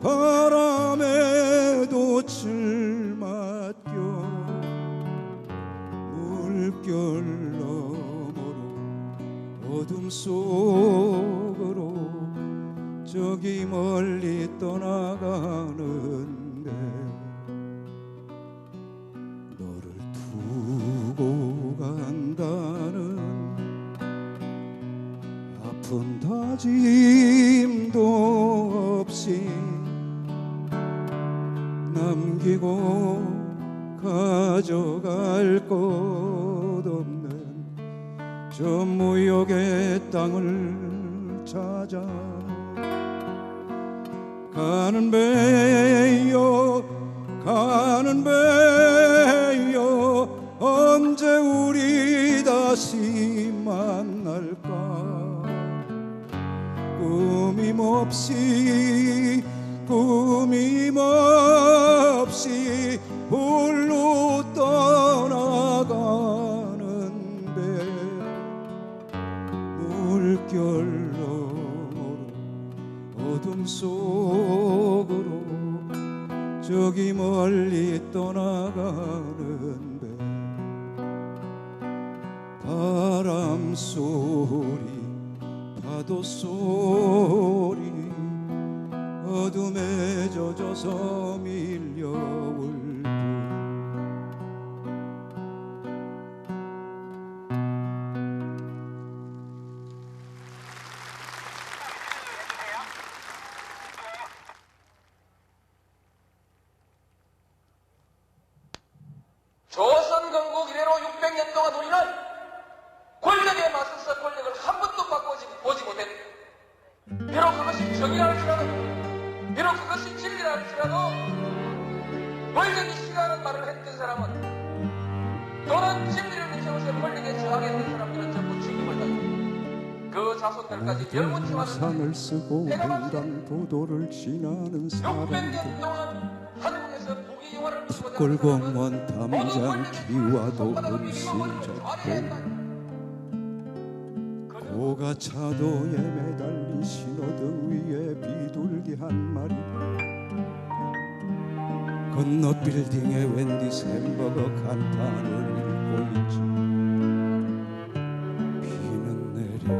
바람에 돛을 맡겨 물결 너머로 어둠 속으로 저기 멀리 떠나가는데 너를 두고 간다는 아픈 다짐도 없이 남기고 가져갈 것 없는 저 무역의 땅을 찾아 가는 배여 가는 배여 언제 우리 다시 만날까 꾸밈없이 홀로 떠나가는 배 물결 너머로 어둠 속으로 저기 멀리 떠나가는 배 바람 소리 파도 소리 어둠에 젖어서 밀려올 조선 건국 이래로 600년 동안 우리는 권력에 맞서서 권력을 한 번도 바꿔보지 못했다. 비록 그것이 정의라 할지라도, 비록 그것이 진리라 할지라도 권력이 싫어하는 말을 했던 사람은 또는 진리를 비춰서 권력에 저항했던 사람들은 전부 죽임을 당했다. 그 자손들까지 열무치와는 산을 쓰고 횡단보도를 지나는 600년 사람들 동안 한국에서 부귀영화를 꿀공원 담장 기와도 음식적고 고가 차도에 매달린 신호등 위에 비둘기 한 마리 건너 빌딩에 웬디스 햄버거 간판을 읽고 있지 비는 내리고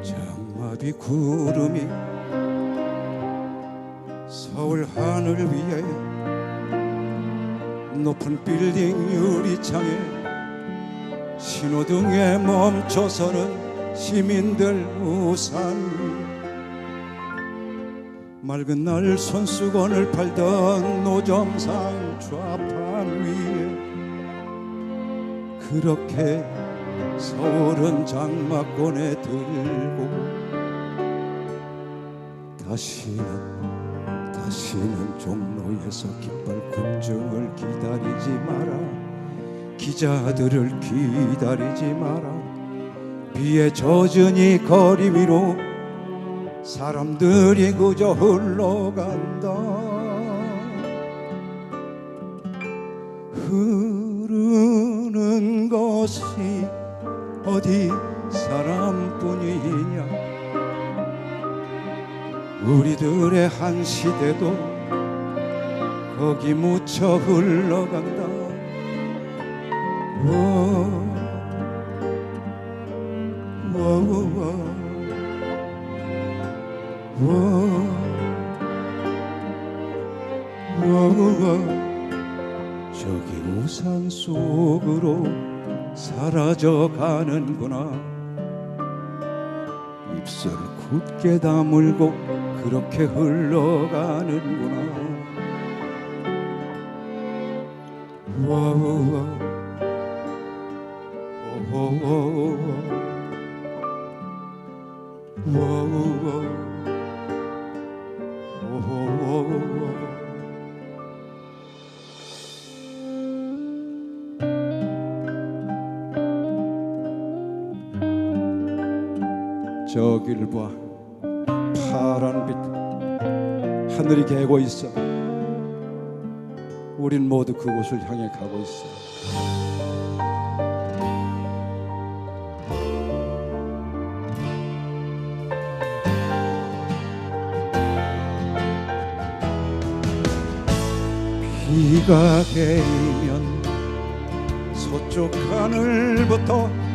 장마비 구름이 서울 하늘 위에 높은 빌딩 유리창에 신호등에 멈춰서는 시민들 우산 맑은 날 손수건을 팔던 노점상 좌판 위에 그렇게 서울은 장마권에 들고 다시는 종로에서 깃발 급증을 기다리지 마라 기자들을 기다리지 마라 비에 젖은 이 거리 위로 사람들이 그저 흘러간다 흐르는 것이 어디 사람뿐이냐 우리들의 한 시대도 거기 묻혀 흘러간다 저기 우산 속으로 사라져 가는구나 입술 굳게 다물고 그렇게 흘러가는구나 저길 봐 파란 빛 하늘이 개고 있어 우린 모두 그곳을 향해 가고 있어 비가 개면 서쪽 하늘부터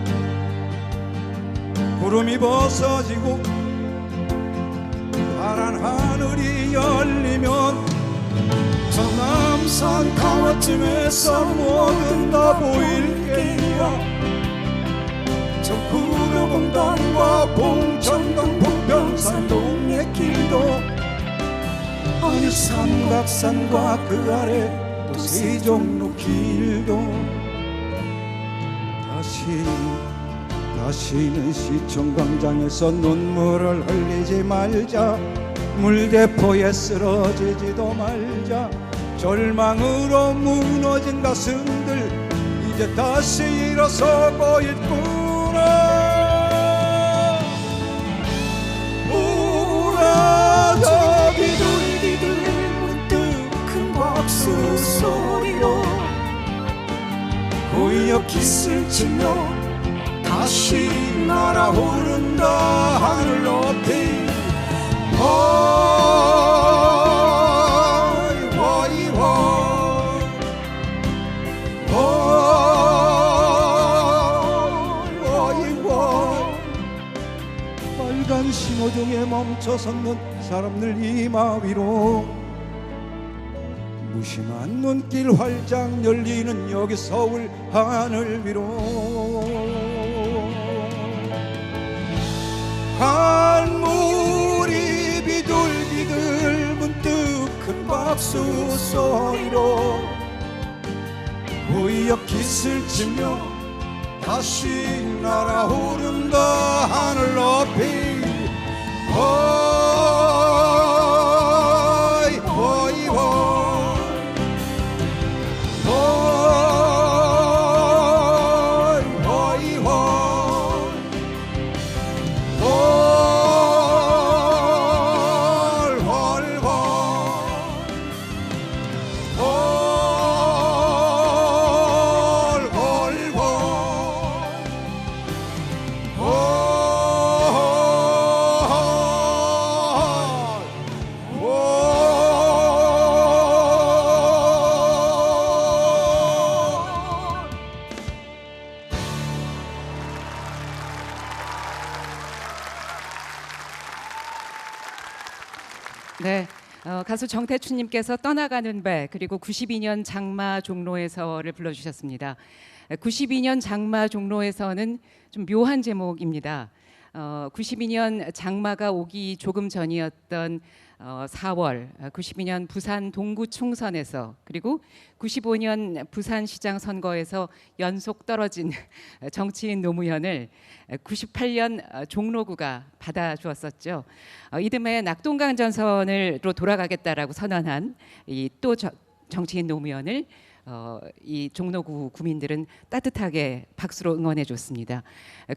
구름이 벗어지고 파란 하늘이 열리면 저 남산 타워쯤에서 뭐든 다 보일 게야 저 구로공단과 봉천동 봉평산 동네 길도 아니 삼각산과 그 아래 또 세종로 길도 다시는 시청광장에서 눈물을 흘리지 말자 물대포에 쓰러지지도 말자 절망으로 무너진 가슴들 이제 다시 일어서고 있구나 우라 저 비둘기들 문득 큰 박수 박수 소리로 고역 깃을 치며 다시 날아오른다 하늘 높이 빨간 신호등에 멈춰섰는 사람들 이마 위로 무심한 눈길 활짝 열리는 여기 서울 하늘 위로 한물이 비둘기들 문득 큰 박수 소리로 고역 깃을 치며 다시 날아오른다 하늘 높이 호이 호이 호이 호이 네, 가수 정태춘님께서 떠나가는 배 그리고 92년 장마 종로에서를 불러주셨습니다. 92년 장마 종로에서는 좀 묘한 제목입니다. 92년 장마가 오기 조금 전이었던 4월 92년 부산 동구 총선에서 그리고 95년 부산시장 선거에서 연속 떨어진 정치인 노무현을 98년 종로구가 받아주었었죠. 이듬해 낙동강전선으로 돌아가겠다라고 선언한 이 또 정치인 노무현을 이 종로구 구민들은 따뜻하게 박수로 응원해 줬습니다.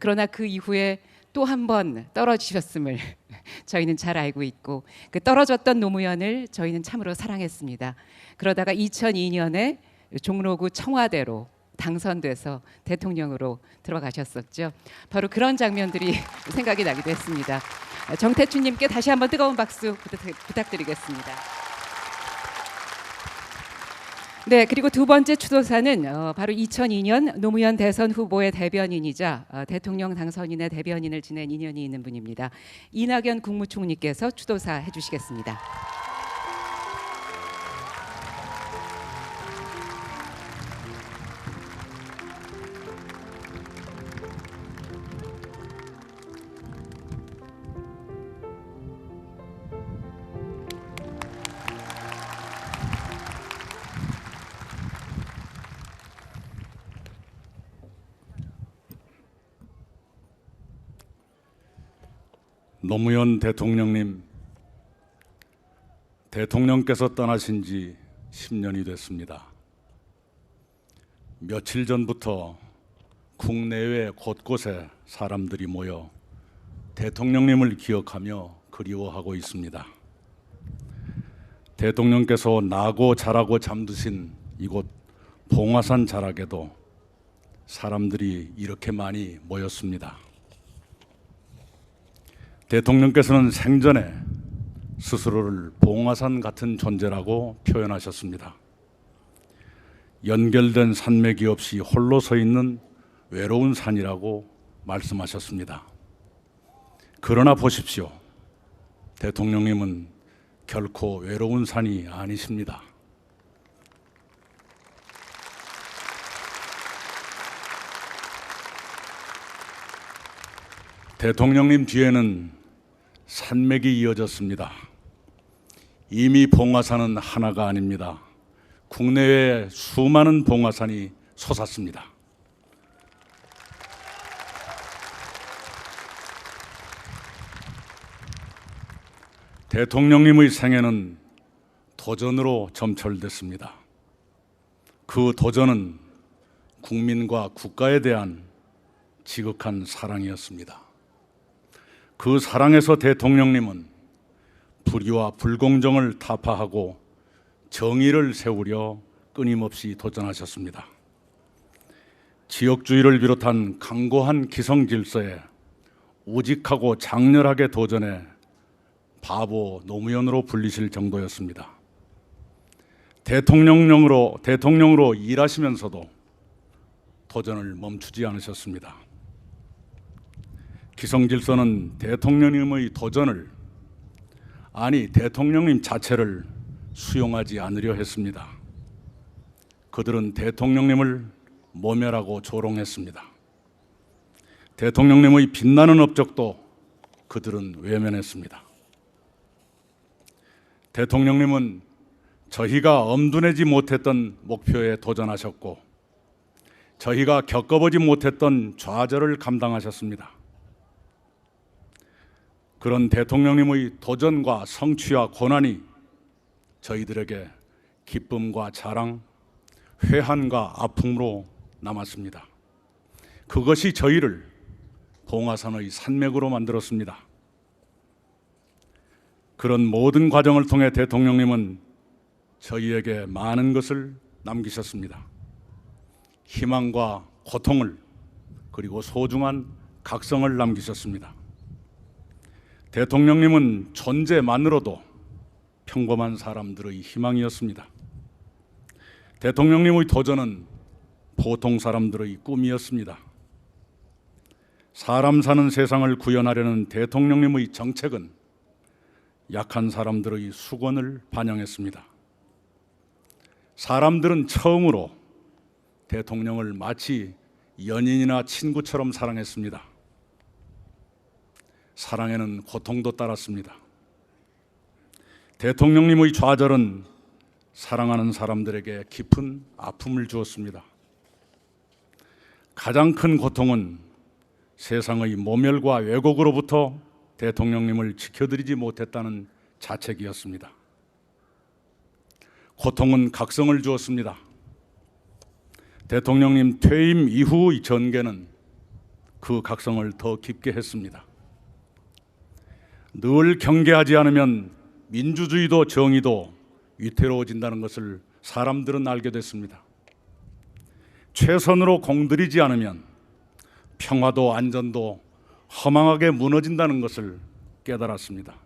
그러나 그 이후에 또 한 번 떨어지셨음을 저희는 잘 알고 있고 그 떨어졌던 노무현을 저희는 참으로 사랑했습니다. 그러다가 2002년에 종로구 청와대로 당선돼서 대통령으로 들어가셨었죠. 바로 그런 장면들이 생각이 나기도 했습니다. 정태춘님께 다시 한번 뜨거운 박수 부탁드리겠습니다. 네, 그리고 두 번째 추도사는 바로 2002년 노무현 대선 후보의 대변인이자 대통령 당선인의 대변인을 지낸 인연이 있는 분입니다. 이낙연 국무총리께서 추도사 해주시겠습니다. 노무현 대통령님, 대통령께서 떠나신 지 10년이 됐습니다. 며칠 전부터 국내외 곳곳에 사람들이 모여 대통령님을 기억하며 그리워하고 있습니다. 대통령께서 나고 자라고 잠드신 이곳 봉화산 자락에도 사람들이 이렇게 많이 모였습니다. 대통령께서는 생전에 스스로를 봉화산 같은 존재라고 표현하셨습니다. 연결된 산맥이 없이 홀로 서 있는 외로운 산이라고 말씀하셨습니다. 그러나 보십시오. 대통령님은 결코 외로운 산이 아니십니다. 대통령님 뒤에는 산맥이 이어졌습니다. 이미 봉화산은 하나가 아닙니다. 국내외에 수많은 봉화산이 솟았습니다. 대통령님의 생애는 도전으로 점철됐습니다. 그 도전은 국민과 국가에 대한 지극한 사랑이었습니다. 그 사랑에서 대통령님은 불의와 불공정을 타파하고 정의를 세우려 끊임없이 도전하셨습니다. 지역주의를 비롯한 강고한 기성 질서에 우직하고 장렬하게 도전해 바보 노무현으로 불리실 정도였습니다. 대통령으로 일하시면서도 도전을 멈추지 않으셨습니다. 기성질서는 대통령님의 도전을, 아니 대통령님 자체를 수용하지 않으려 했습니다. 그들은 대통령님을 모멸하고 조롱했습니다. 대통령님의 빛나는 업적도 그들은 외면했습니다. 대통령님은 저희가 엄두내지 못했던 목표에 도전하셨고 저희가 겪어보지 못했던 좌절을 감당하셨습니다. 그런 대통령님의 도전과 성취와 고난이 저희들에게 기쁨과 자랑, 회한과 아픔으로 남았습니다. 그것이 저희를 봉화산의 산맥으로 만들었습니다. 그런 모든 과정을 통해 대통령님은 저희에게 많은 것을 남기셨습니다. 희망과 고통을, 그리고 소중한 각성을 남기셨습니다. 대통령님은 존재만으로도 평범한 사람들의 희망이었습니다. 대통령님의 도전은 보통 사람들의 꿈이었습니다. 사람 사는 세상을 구현하려는 대통령님의 정책은 약한 사람들의 수건을 반영했습니다. 사람들은 처음으로 대통령을 마치 연인이나 친구처럼 사랑했습니다. 사랑에는 고통도 따랐습니다. 대통령님의 좌절은 사랑하는 사람들에게 깊은 아픔을 주었습니다. 가장 큰 고통은 세상의 모멸과 왜곡으로부터 대통령님을 지켜드리지 못했다는 자책이었습니다. 고통은 각성을 주었습니다. 대통령님 퇴임 이후의 전개는 그 각성을 더 깊게 했습니다. 늘 경계하지 않으면 민주주의도 정의도 위태로워진다는 것을 사람들은 알게 됐습니다. 최선으로 공들이지 않으면 평화도 안전도 허망하게 무너진다는 것을 깨달았습니다.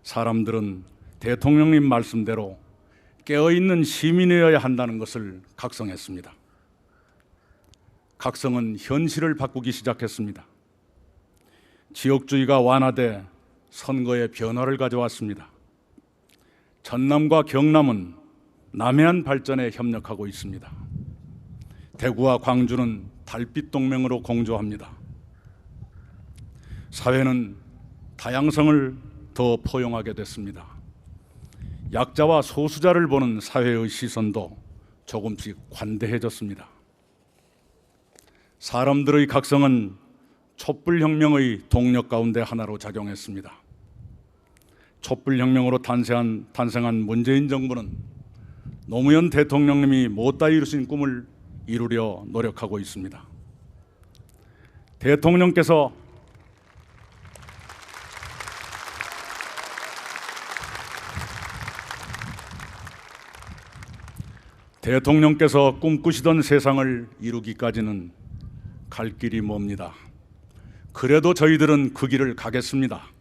사람들은 대통령님 말씀대로 깨어있는 시민이어야 한다는 것을 각성했습니다. 각성은 현실을 바꾸기 시작했습니다. 지역주의가 완화돼 선거에 변화를 가져왔습니다. 전남과 경남은 남해안 발전에 협력하고 있습니다. 대구와 광주는 달빛 동맹으로 공조합니다. 사회는 다양성을 더 포용하게 됐습니다. 약자와 소수자를 보는 사회의 시선도 조금씩 관대해졌습니다. 사람들의 각성은 촛불혁명의 동력 가운데 하나로 작용했습니다. 촛불혁명으로 탄생한 문재인 정부는 노무현 대통령님이 못다 이루신 꿈을 이루려 노력하고 있습니다. 대통령께서 꿈꾸시던 세상을 이루기까지는 갈 길이 멉니다. 그래도 저희들은 그 길을 가겠습니다.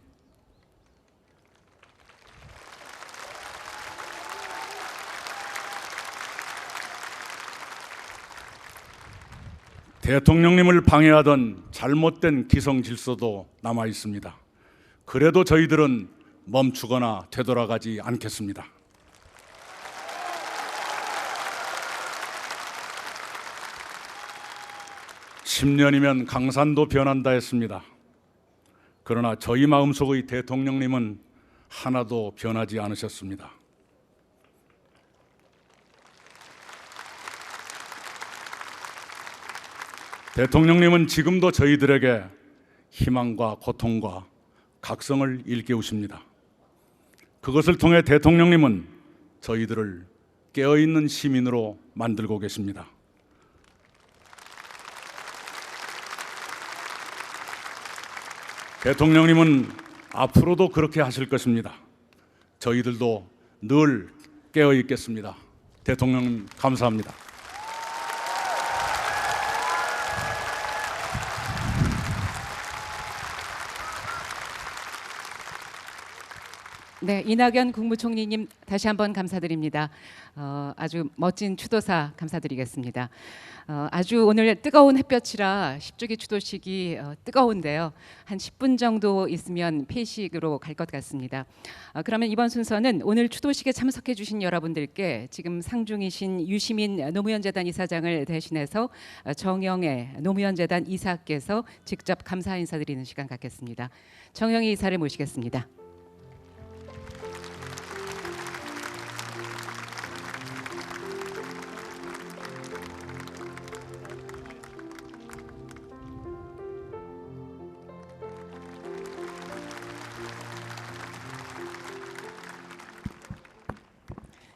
대통령님을 방해하던 잘못된 기성 질서도 남아 있습니다. 그래도 저희들은 멈추거나 되돌아가지 않겠습니다. (10년이면) 강산도 변한다 했습니다. 그러나 저희 마음속의 대통령님은 하나도 변하지 않으셨습니다. 대통령님은 지금도 저희들에게 희망과 고통과 각성을 일깨우십니다. 그것을 통해 대통령님은 저희들을 깨어있는 시민으로 만들고 계십니다. 대통령님은 앞으로도 그렇게 하실 것입니다. 저희들도 늘 깨어 있겠습니다. 대통령님 감사합니다. 네, 이낙연 국무총리님 다시 한번 감사드립니다. 아주 멋진 추도사 감사드리겠습니다. 아주 오늘 뜨거운 햇볕이라 10주기 추도식이 뜨거운데요. 한 10분 정도 있으면 폐식으로 갈 것 같습니다. 그러면 이번 순서는 오늘 추도식에 참석해 주신 여러분들께 지금 상중이신 유시민 노무현재단 이사장을 대신해서 정영애 노무현재단 이사께서 직접 감사 인사드리는 시간 갖겠습니다. 정영애 이사를 모시겠습니다.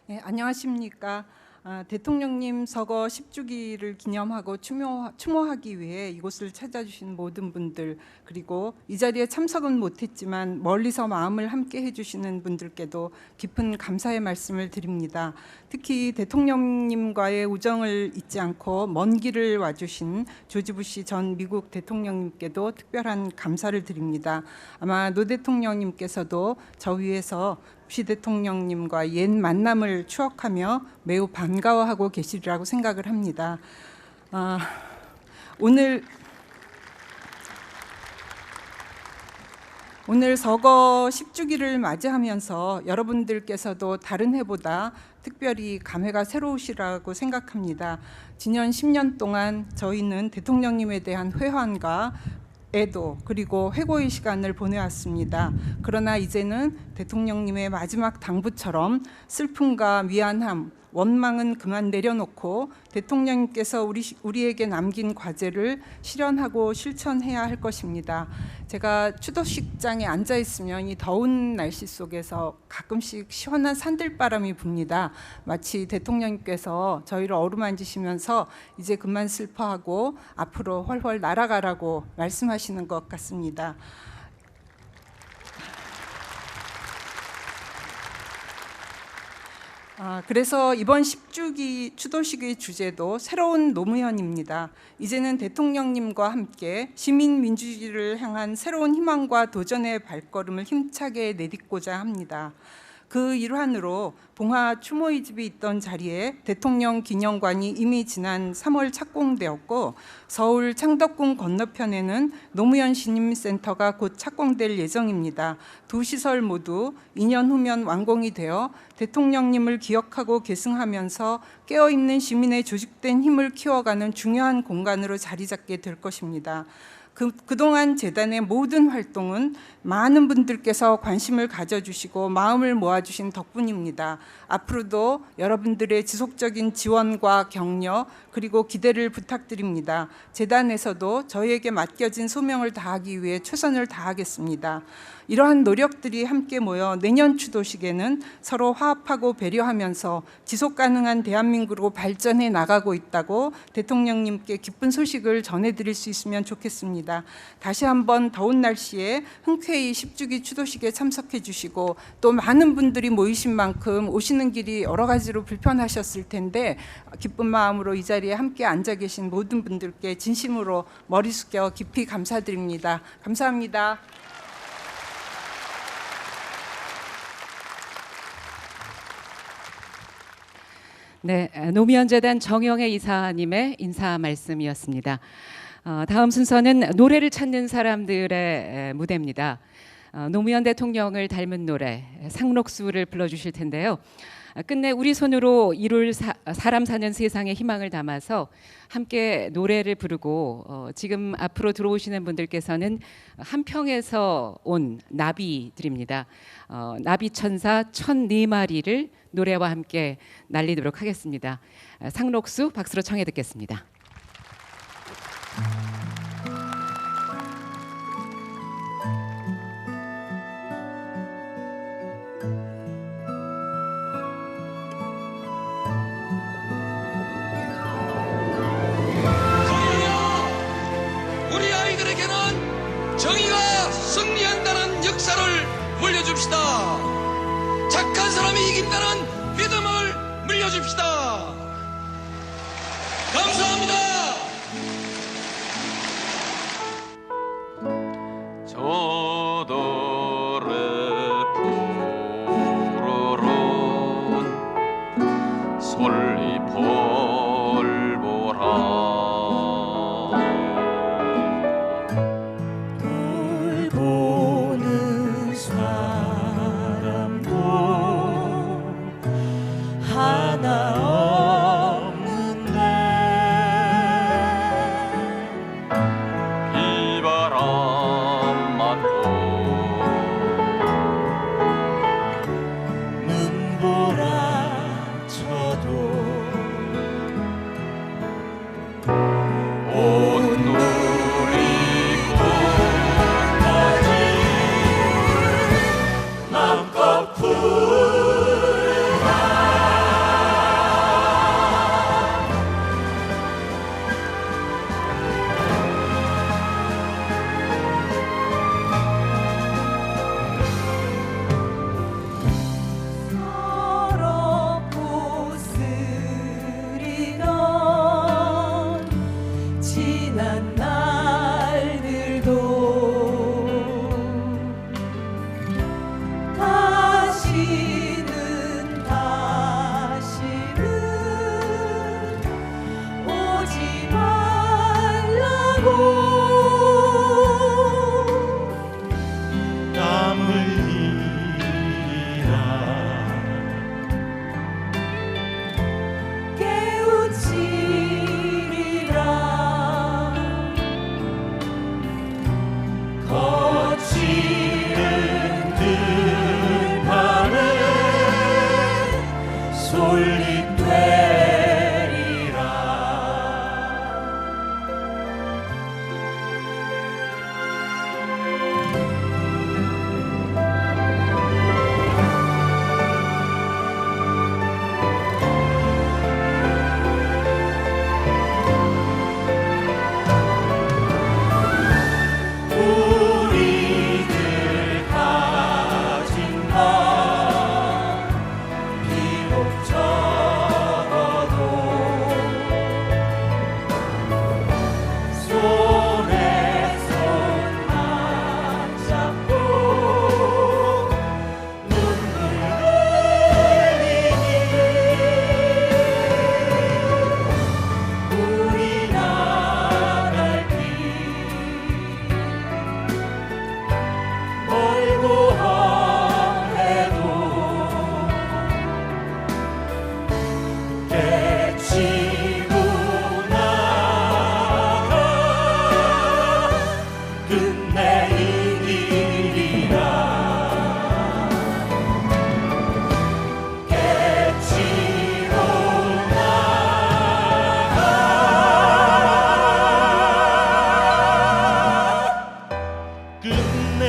네, 안녕하십니까. 대통령님 서거 10주기를 기념하고 추모하기 위해 이곳을 찾아주신 모든 분들, 그리고 이 자리에 참석은 못했지만 멀리서 마음을 함께 해주시는 분들께도 깊은 감사의 말씀을 드립니다. 특히 대통령님과의 우정을 잊지 않고 먼 길을 와주신 조지 부시 전 미국 대통령님께도 특별한 감사를 드립니다. 아마 노 대통령님께서도 저 위에서 부시 대통령님과 옛 만남을 추억하며 매우 반가워하고 계시리라고 생각을 합니다. 오늘 서거 10주기를 맞이하면서 여러분들께서도 다른 해보다 특별히 감회가 새로우시라고 생각합니다. 지난 10년 동안 저희는 대통령님에 대한 회환과 애도 그리고 회고의 시간을 보내왔습니다. 그러나 이제는 대통령님의 마지막 당부처럼 슬픔과 미안함, 원망은 그만 내려놓고 대통령님께서 우리에게 남긴 과제를 실현하고 실천해야 할 것입니다. 제가 추도식장에 앉아 있으면 이 더운 날씨 속에서 가끔씩 시원한 산들바람이 붑니다. 마치 대통령님께서 저희를 어루만지시면서 이제 그만 슬퍼하고 앞으로 훨훨 날아가라고 말씀하시는 것 같습니다. 그래서 이번 10주기 추도식의 주제도 새로운 노무현입니다. 이제는 대통령님과 함께 시민민주주의를 향한 새로운 희망과 도전의 발걸음을 힘차게 내딛고자 합니다. 그 일환으로 봉화 추모의 집이 있던 자리에 대통령 기념관이 이미 지난 3월 착공되었고, 서울 창덕궁 건너편에는 노무현 시민센터가 곧 착공될 예정입니다. 두 시설 모두 2년 후면 완공이 되어 대통령님을 기억하고 계승하면서 깨어있는 시민의 조직된 힘을 키워가는 중요한 공간으로 자리 잡게 될 것입니다. 그동안 재단의 모든 활동은 많은 분들께서 관심을 가져주시고 마음을 모아주신 덕분입니다. 앞으로도 여러분들의 지속적인 지원과 격려 그리고 기대를 부탁드립니다. 재단에서도 저희에게 맡겨진 소명을 다하기 위해 최선을 다하겠습니다. 이러한 노력들이 함께 모여 내년 추도식에는 서로 화합하고 배려하면서 지속가능한 대한민국으로 발전해 나가고 있다고 대통령님께 기쁜 소식을 전해드릴 수 있으면 좋겠습니다. 다시 한번 더운 날씨에 흔쾌히 10주기 추도식에 참석해 주시고, 또 많은 분들이 모이신 만큼 오시는 길이 여러 가지로 불편하셨을 텐데 기쁜 마음으로 이 자리에 함께 앉아 계신 모든 분들께 진심으로 머리 숙여 깊이 감사드립니다. 감사합니다. 네, 노무현재단 정영애 이사님의 인사 말씀이었습니다. 다음 순서는 노래를 찾는 사람들의 무대입니다. 노무현 대통령을 닮은 노래 상록수를 불러주실 텐데요. 끝내 우리 손으로 이룰 사람 사는 세상의 희망을 담아서 함께 노래를 부르고, 지금 앞으로 들어오시는 분들께서는 한평에서 온 나비들입니다. 나비천사 1004마리를 노래와 함께 날리도록 하겠습니다. 상록수 박수로 청해 듣겠습니다. 우리 아이들에게는 정의가 승리한다는 역사를 물려줍시다. 착한 사람이 이긴다는 믿음을 감사합니다. 저들의 푸르른 솔잎벌보라 보는 사람도 하나 없는데 비바람만 눈보라쳐도 온누리 꽃까지 맘껏 서럽고 쓰리던 지난 날들도 다시는 오지 말라고 땀 흘리라 깨우치리라 거칠은 들판에 솔잎되리라 우리들 가진 바 비록 적어도 손에 손 맞잡고 눈물 흘리니 우리 나갈 길 멀고 험해도 깨치고 나가 끝내 이기리라 깨치고 나가 끝내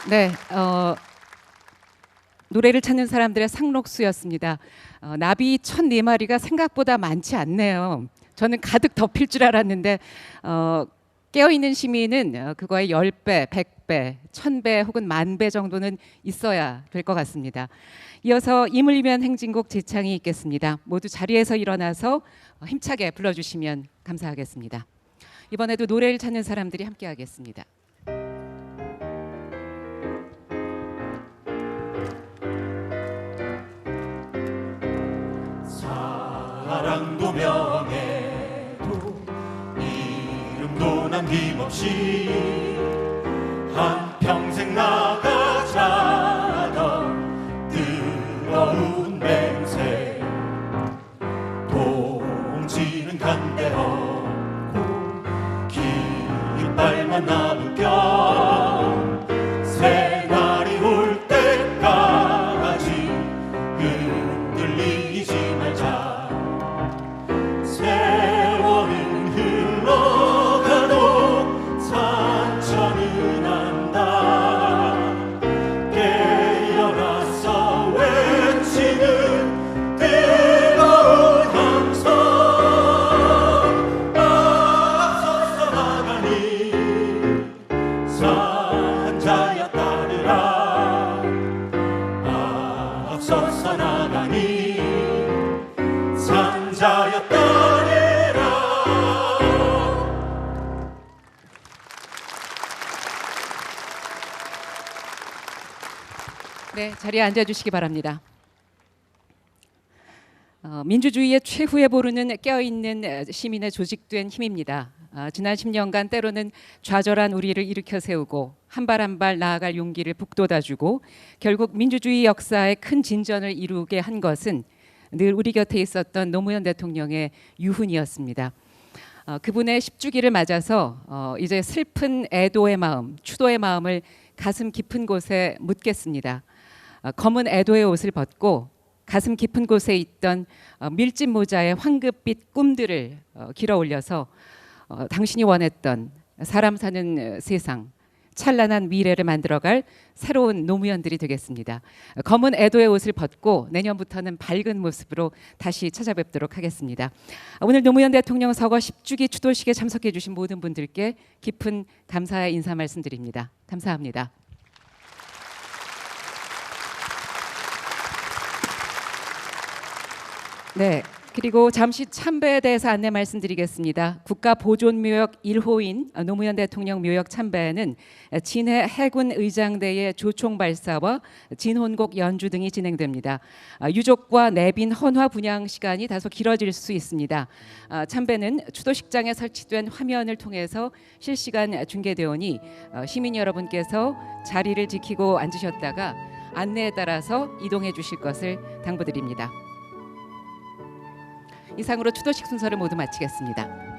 네, 노래를 찾는 사람들의 상록수였습니다. 나비 1,004마리가 생각보다 많지 않네요. 저는 가득 덮일 줄 알았는데 깨어있는 시민은 그거의 10배, 100배, 1000배 혹은 10,000배 정도는 있어야 될 것 같습니다. 이어서 이물리면 행진곡 재창이 있겠습니다. 모두 자리에서 일어나서 힘차게 불러주시면 감사하겠습니다. 이번에도 노래를 찾는 사람들이 함께 하겠습니다. 사랑도 명예도 이름도 남김없이 한평생 나가자던 뜨거운 맹세 흔들리지 말자. 세월은 흘러가도 상처는 안다. 깨어나서 외치는 뜨거운 함성. 앞서서 나가니 산자여 따르라. 앞서서 나가니 산자여 따르라. 네, 자리에 앉아주시기 바랍니다. 민주주의의 최후에 보르는 깨어있는 시민의 조직된 힘입니다. 지난 10년간 때로는 좌절한 우리를 일으켜 세우고 한 발 한 발 나아갈 용기를 북돋아주고 결국 민주주의 역사에 큰 진전을 이루게 한 것은 늘 우리 곁에 있었던 노무현 대통령의 유훈이었습니다. 그분의 10주기를 맞아서 이제 슬픈 애도의 마음, 추도의 마음을 가슴 깊은 곳에 묻겠습니다. 검은 애도의 옷을 벗고 가슴 깊은 곳에 있던 밀짚 모자의 황급빛 꿈들을 길어 올려서 당신이 원했던 사람 사는 세상, 찬란한 미래를 만들어갈 새로운 노무현들이 되겠습니다. 검은 애도의 옷을 벗고 내년부터는 밝은 모습으로 다시 찾아뵙도록 하겠습니다. 오늘 노무현 대통령 서거 10주기 추도식에 참석해 주신 모든 분들께 깊은 감사의 인사 말씀드립니다. 감사합니다. 네, 그리고 잠시 참배에 대해서 안내 말씀드리겠습니다. 국가보존묘역 1호인 노무현 대통령 묘역 참배에는 진해 해군의장대의 조총 발사와 진혼곡 연주 등이 진행됩니다. 유족과 내빈 헌화 분향 시간이 다소 길어질 수 있습니다. 참배는 추도식장에 설치된 화면을 통해서 실시간 중계되오니 시민 여러분께서 자리를 지키고 앉으셨다가 안내에 따라서 이동해 주실 것을 당부드립니다. 이상으로 추도식 순서를 모두 마치겠습니다.